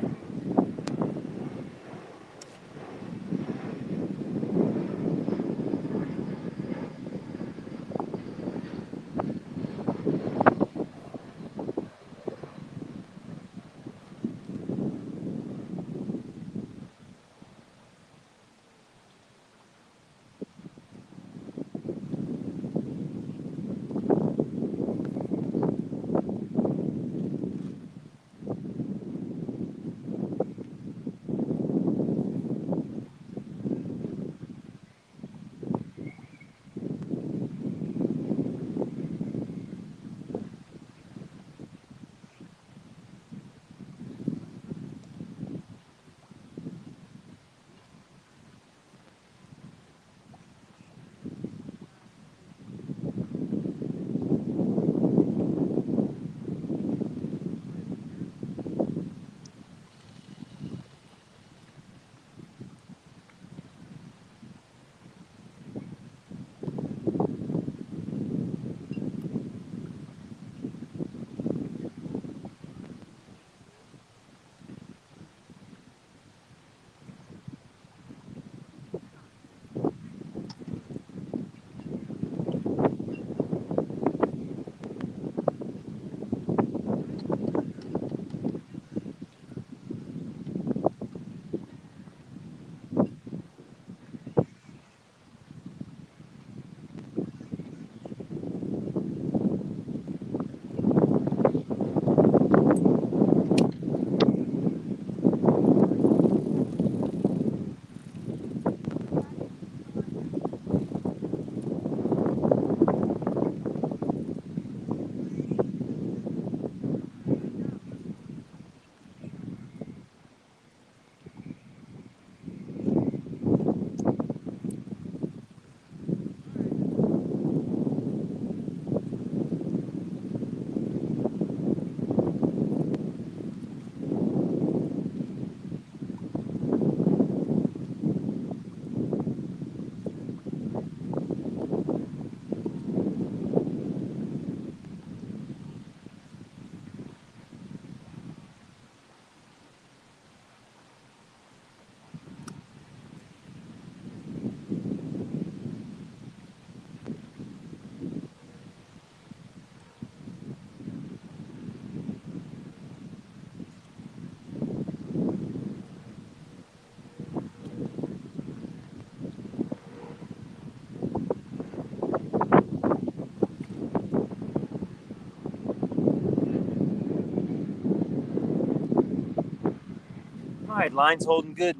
All right, line's holding good.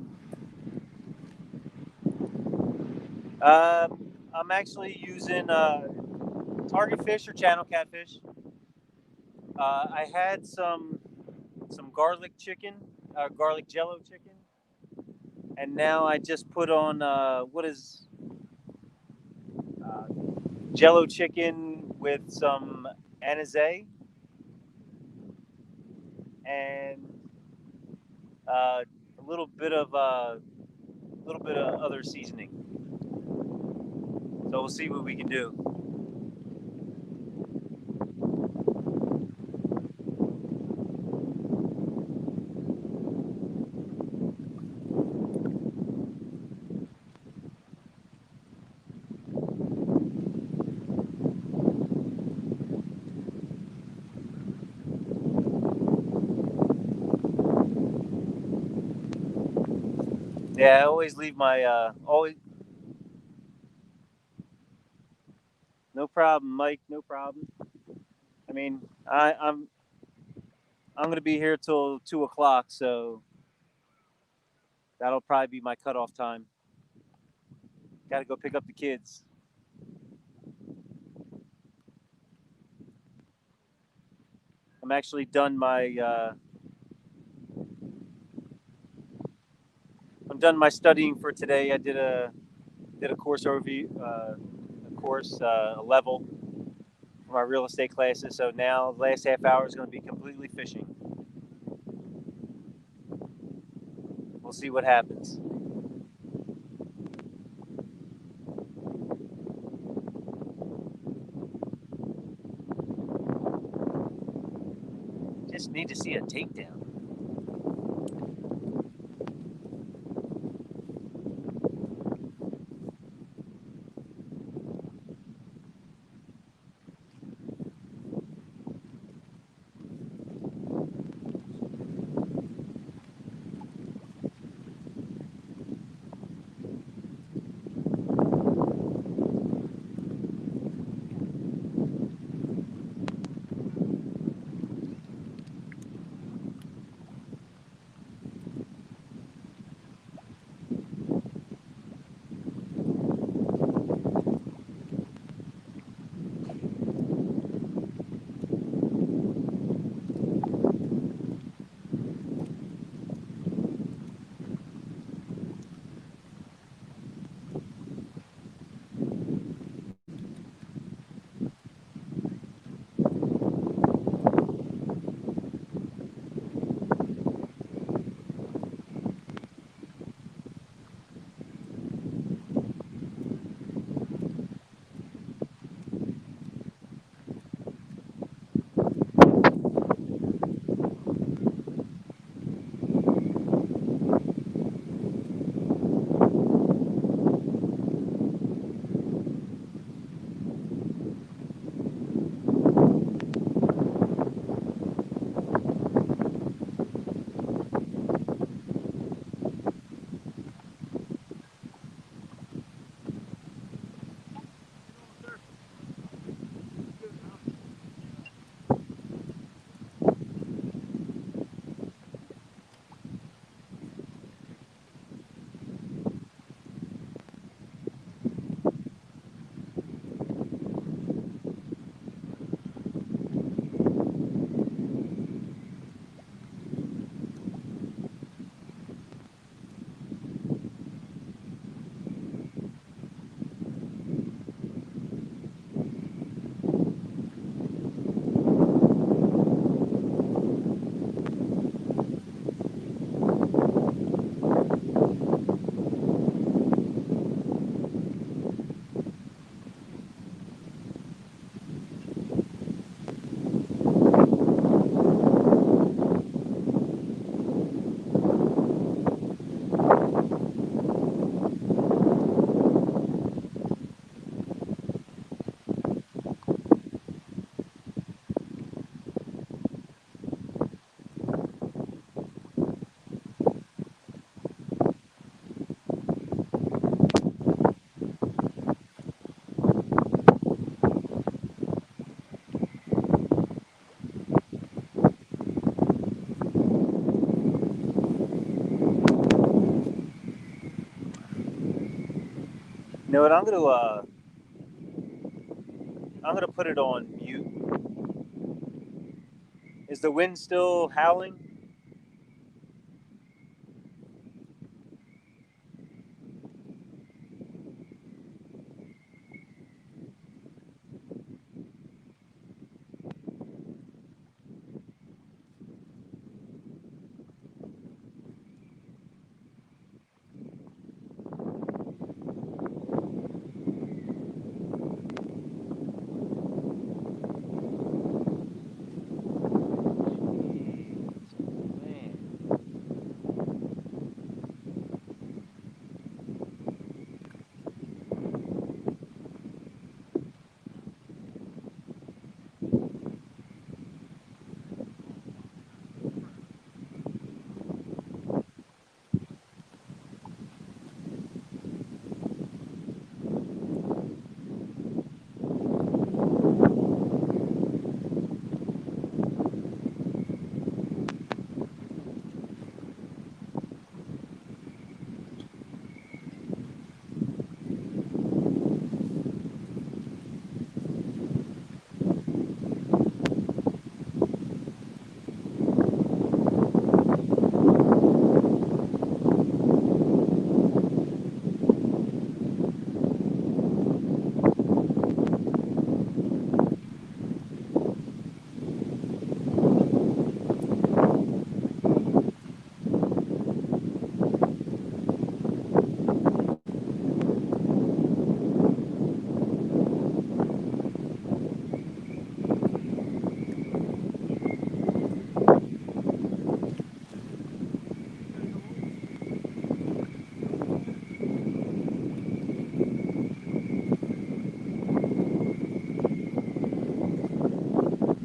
I'm actually using target fish or channel catfish. I had some garlic chicken, garlic jello chicken, and now I just put on what is uh, jello chicken with some aniset and a little bit of other seasoning. So we'll see what we can do. Yeah, I always leave my always. No problem, Mike. No problem. I mean, I'm gonna be here till 2 o'clock, so that'll probably be my cutoff time. Got to go pick up the kids. I'm actually done my I'm done my studying for today. I did a course overview, a course a level for my real estate classes. So now the last half hour is going to be completely fishing. We'll see what happens. Just need to see a takedown. know what? I'm gonna put it on mute. Is the wind still howling?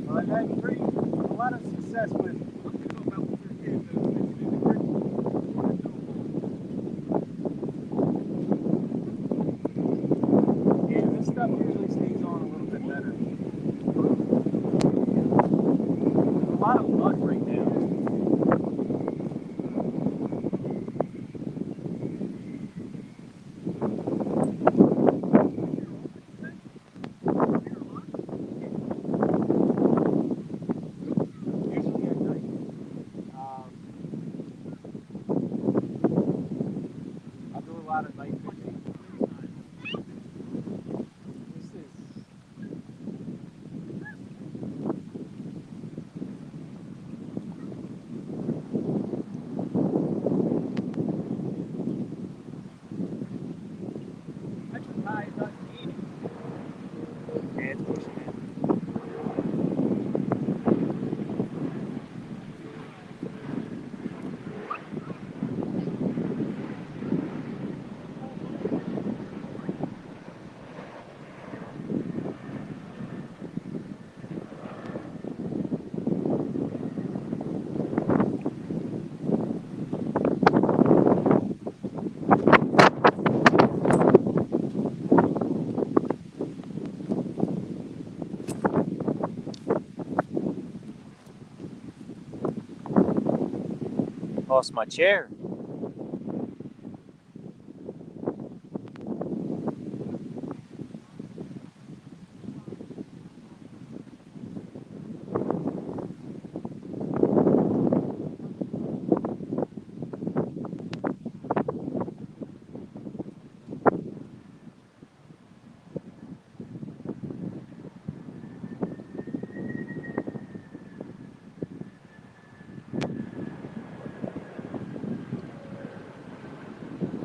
Well, I've had a lot of success with. Yeah, this stuff usually stays on a little bit better. There's a lot of mud right now. Usually at night. I do a lot of night fishing. This is. Actually, high about 80. Yeah, it's pushing it. Lost my chair.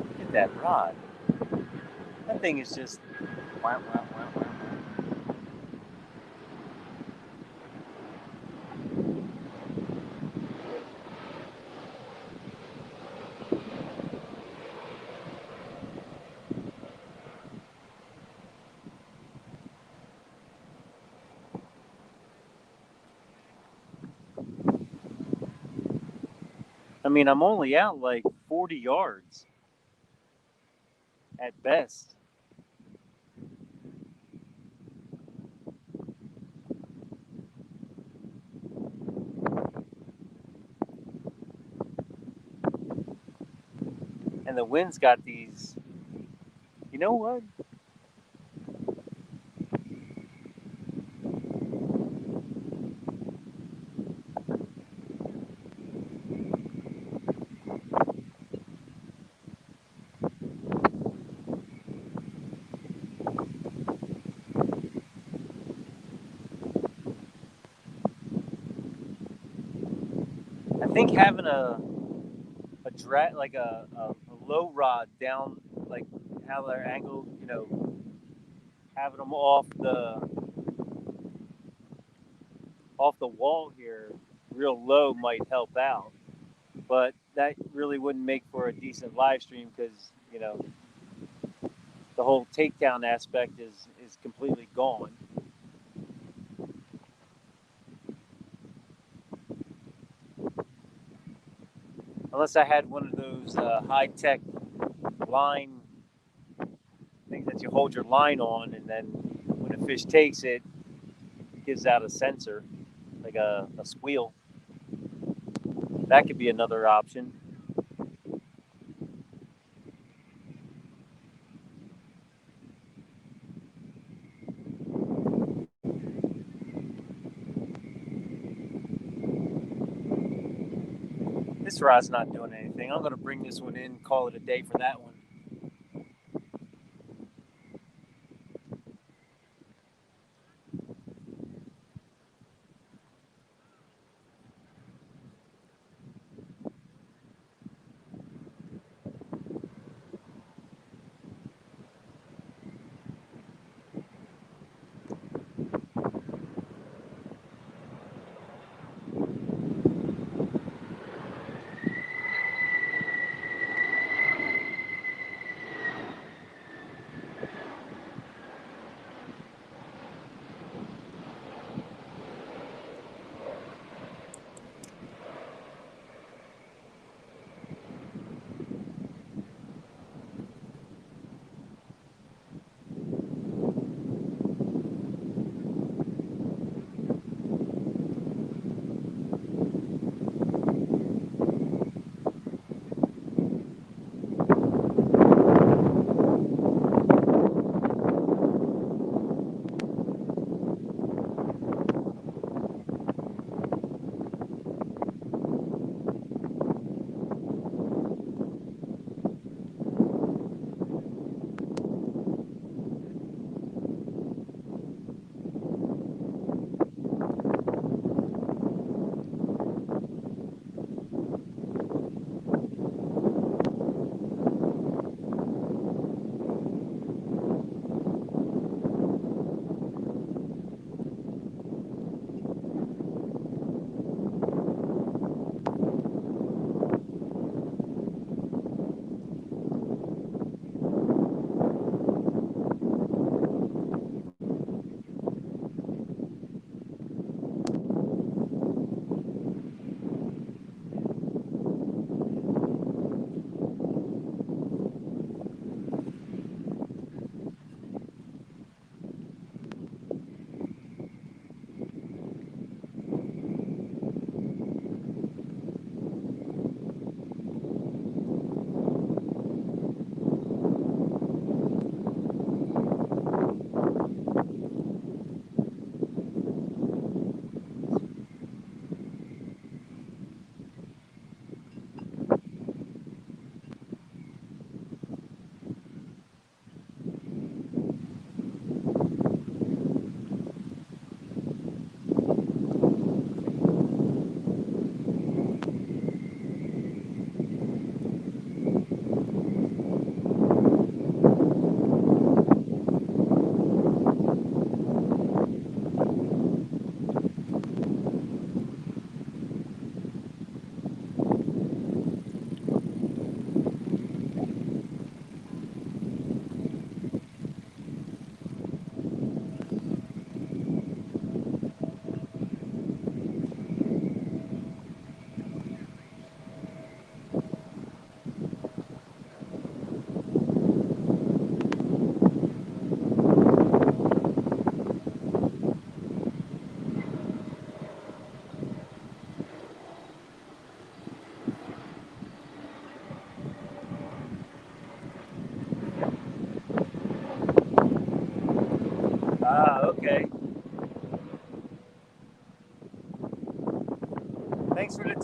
Look at that rod. That thing is just. Wow, wow, wow, wow. I mean, I'm only out like 40 yards at best. And the wind's got these, You know what? I think having a drag, like a low rod down, like how they're angled, you know, having them off the wall here, real low, might help out. But that really wouldn't make for a decent live stream because you know the whole takedown aspect is completely gone. Unless I had one of those high tech line things that you hold your line on, and then when a fish takes it, it gives out a sensor, like a squeal. That could be another option. This rod's not doing anything. I'm going to bring this one in, call it a day for that one.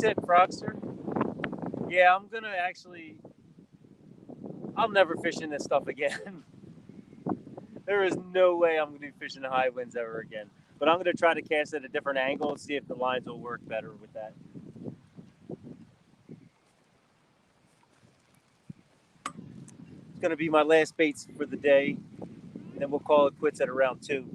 That's it, Frogster. Yeah, I'm gonna actually. I'll never fish in this stuff again. There is no way I'm gonna be fishing the high winds ever again. But I'm gonna try to cast at a different angle and see if the lines will work better with that. It's gonna be my last baits for the day. Then we'll call it quits at around 2.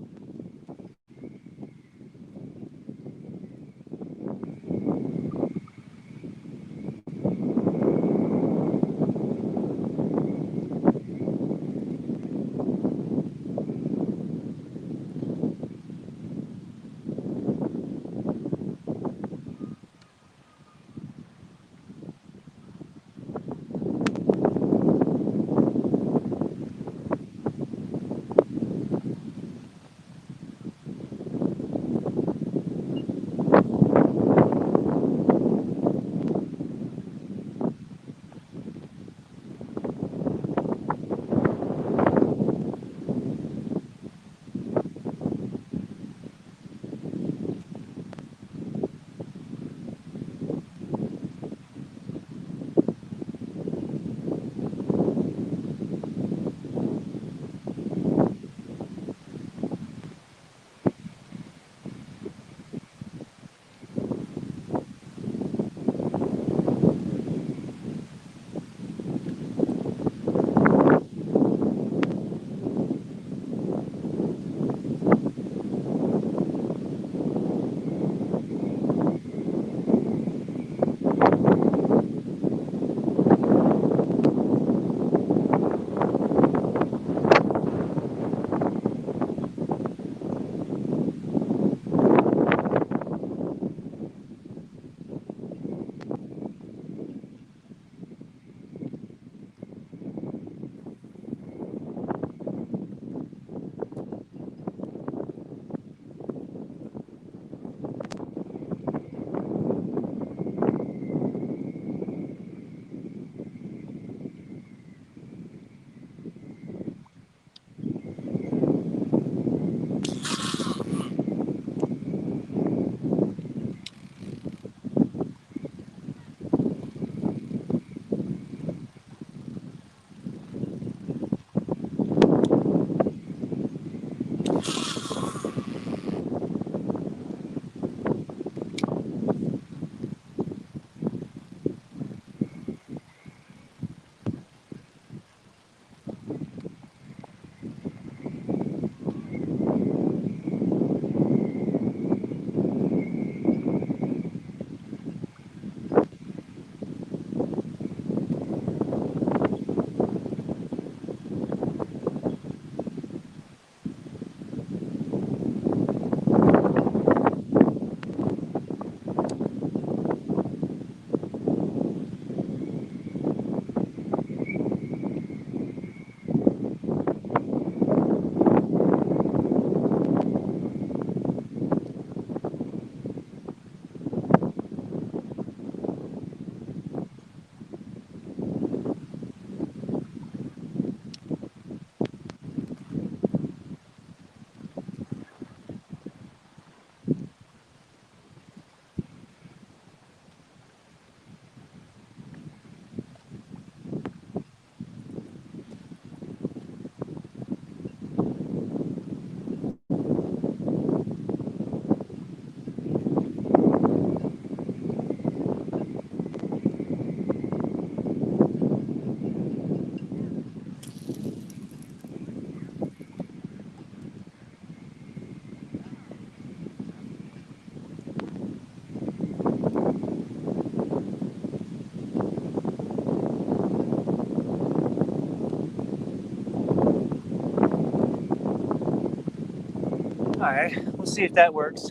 All right, we'll see if that works.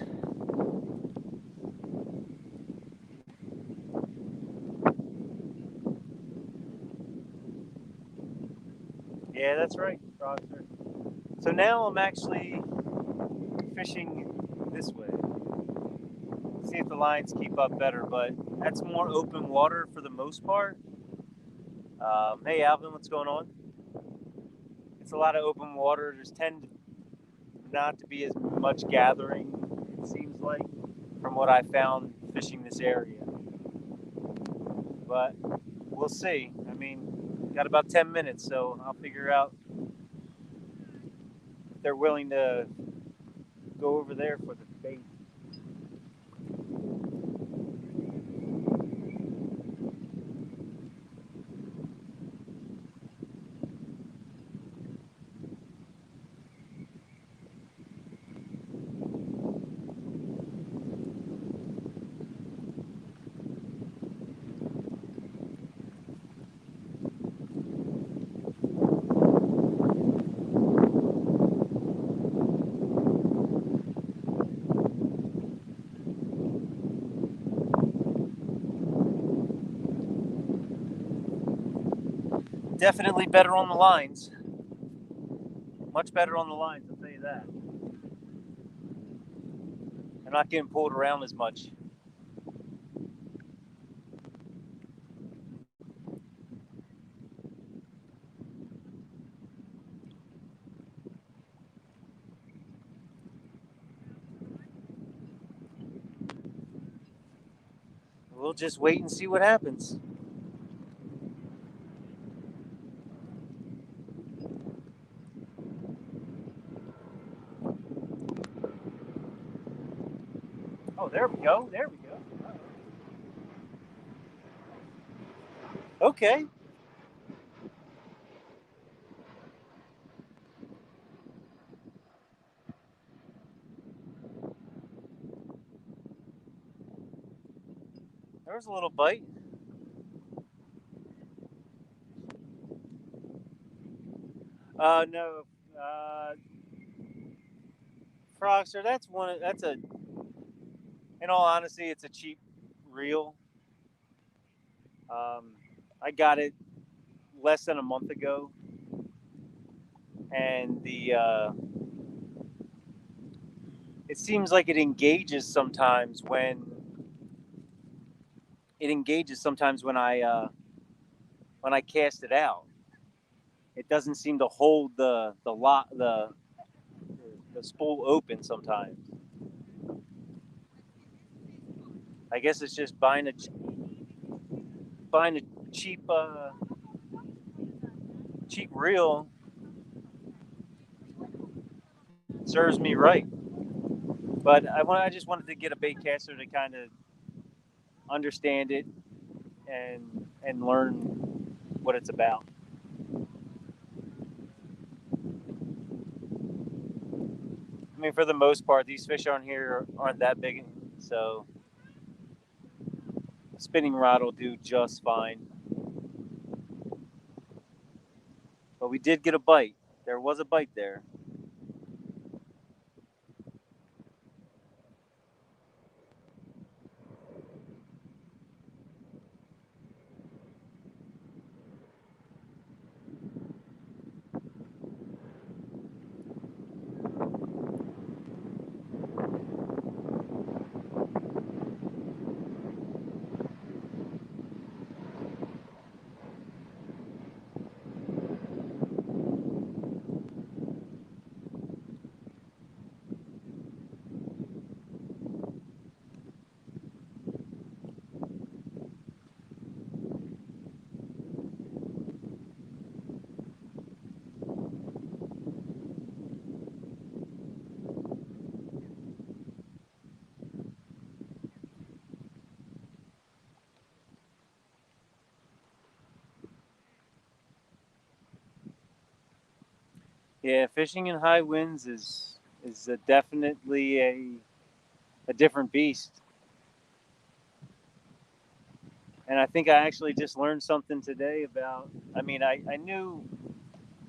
Yeah, that's right, Roger. So now I'm actually fishing this way. See if the lines keep up better, but that's more open water for the most part. Hey, Alvin, what's going on? It's a lot of open water. There's tend not to be as much gathering, it seems like, from what I found fishing this area. but we'll see. I mean, got about 10 minutes, so I'll figure out if they're willing to go over there for the bait. Definitely better on the lines. Much better on the lines, I'll tell you that. I'm not getting pulled around as much. We'll just wait and see what happens. Oh, there we go. There we go. Okay. There was a little bite. No. Frogster, that's one. That's a. In all honesty, it's a cheap reel. Um, I got it less than a month ago, and it seems like it engages sometimes when I cast it out. It doesn't seem to hold the spool open sometimes. I guess it's just buying a cheap cheap reel serves me right. But I just wanted to get a bait caster to kind of understand it and learn what it's about. I mean, for the most part, these fish aren't that big, so a spinning rod will do just fine. But we did get a bite. There was a bite there. Yeah, fishing in high winds is definitely a different beast. And I think I actually just learned something today about. I mean, I knew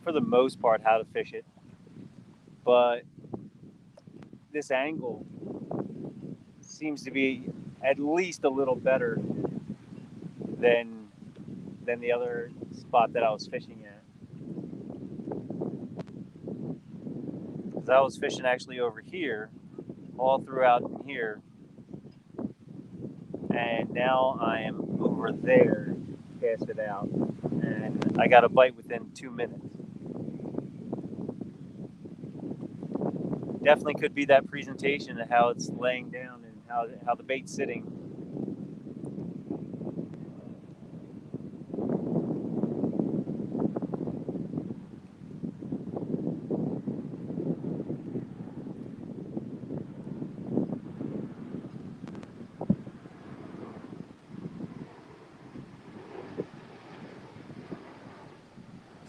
for the most part how to fish it, but this angle seems to be at least a little better than than the other spot that I was fishing at. Because I was fishing actually over here, all throughout in here, and now I am over there, cast it out, and I got a bite within 2 minutes. Definitely could be that presentation and how it's laying down and how the bait's sitting.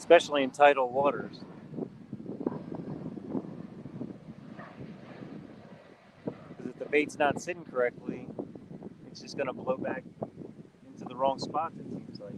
especially in tidal waters. Because if the bait's not sitting correctly, it's just going to blow back into the wrong spot, it seems like.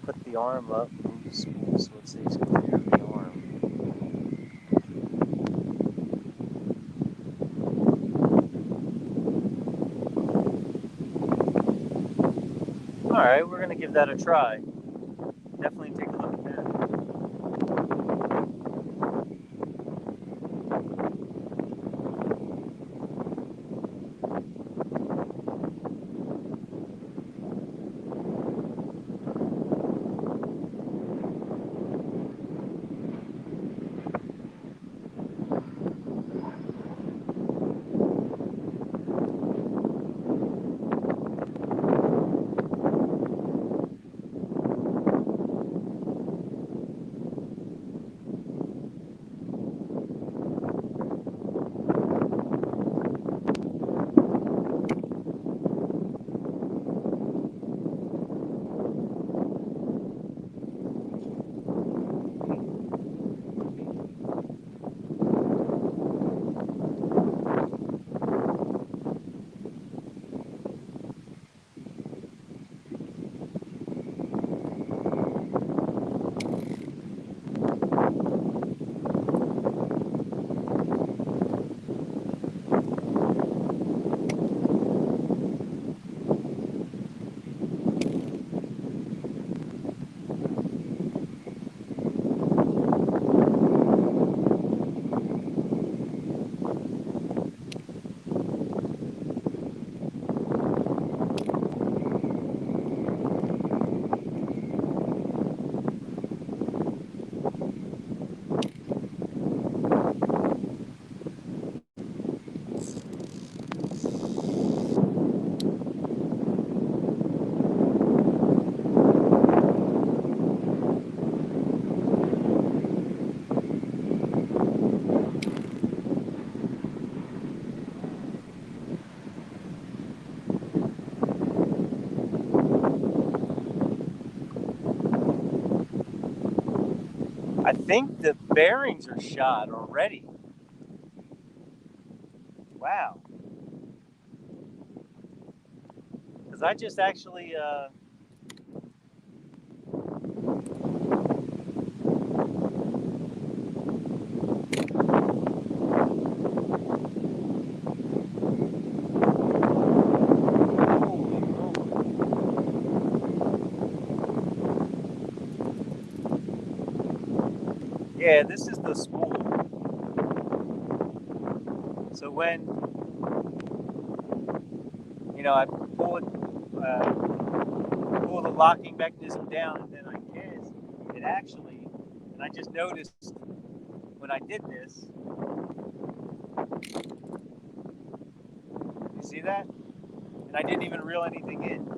Put the arm up, move spool so it stays clear of the arm. Alright, we're going to give that a try. Definitely take a look at that. I think the bearings are shot already. Wow. Because I just actually yeah, this is the spool. So when, I pull the locking mechanism down and then I cast, it actually, and I just noticed when I did this, you see that? And I didn't even reel anything in.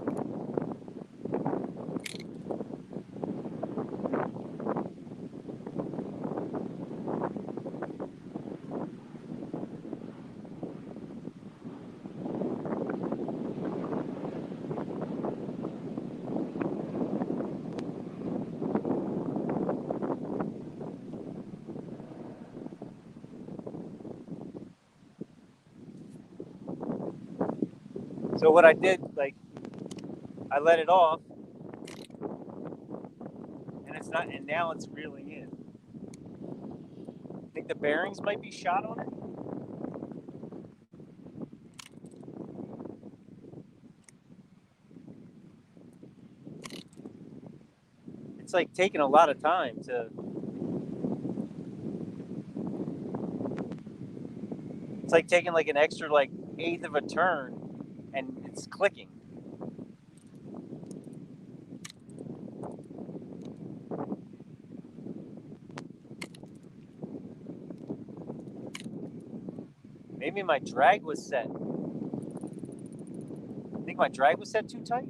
So what I did, like, I let it off, and it's not, and now it's reeling in. I think the bearings might be shot on it. It's like taking a lot of time to. It's like taking like an extra like eighth of a turn, and it's clicking. Maybe my drag was set. I think my drag was set too tight.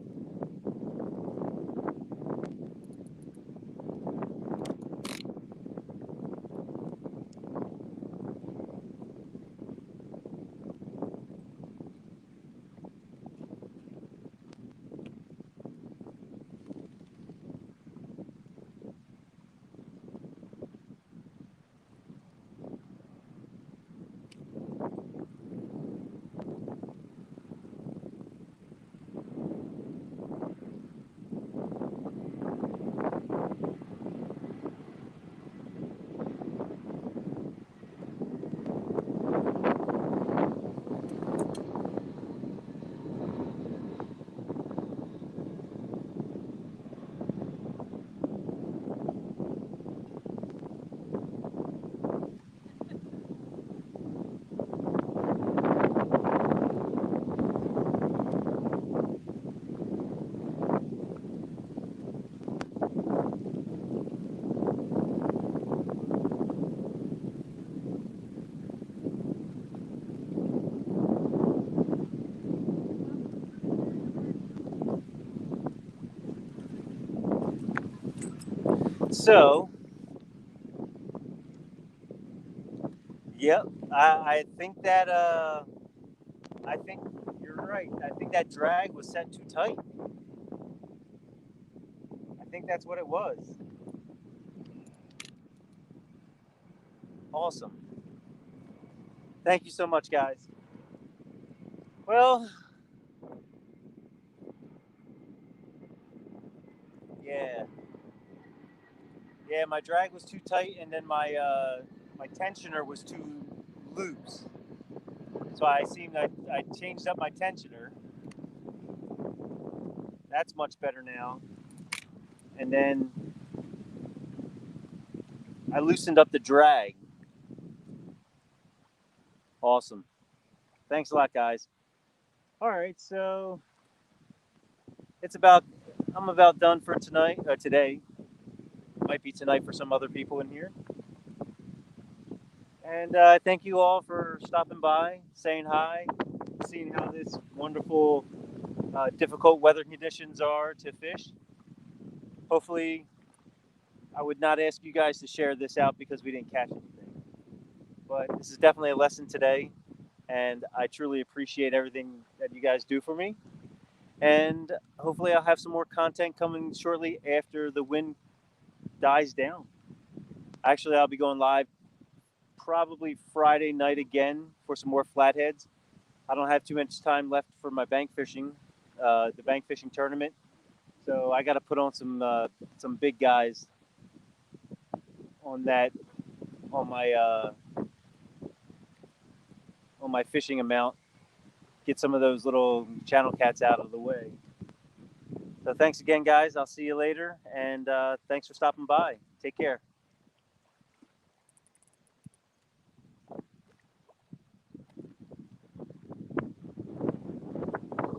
So, yep, I think that I think you're right. I think that drag was set too tight. I think that's what it was. Awesome. Thank you so much, guys. Well, yeah, yeah. My drag was too tight, and then my tensioner was too loose. So I changed up my tensioner. That's much better now. And then I loosened up the drag. Awesome. Thanks a lot, guys. All right, so I'm about done for tonight. Today might be tonight for some other people in here. And thank you all for stopping by, saying hi, seeing how this wonderful, difficult weather conditions are to fish. Hopefully, I would not ask you guys to share this out because we didn't catch anything. But this is definitely a lesson today, and I truly appreciate everything that you guys do for me. And hopefully, I'll have some more content coming shortly after the wind dies down. Actually, I'll be going live probably Friday night again for some more flatheads. I don't have too much time left for my bank fishing, the bank fishing tournament. So I got to put on some big guys on that on my fishing amount. Get some of those little channel cats out of the way. So thanks again, guys. I'll see you later, and thanks for stopping by. Take care.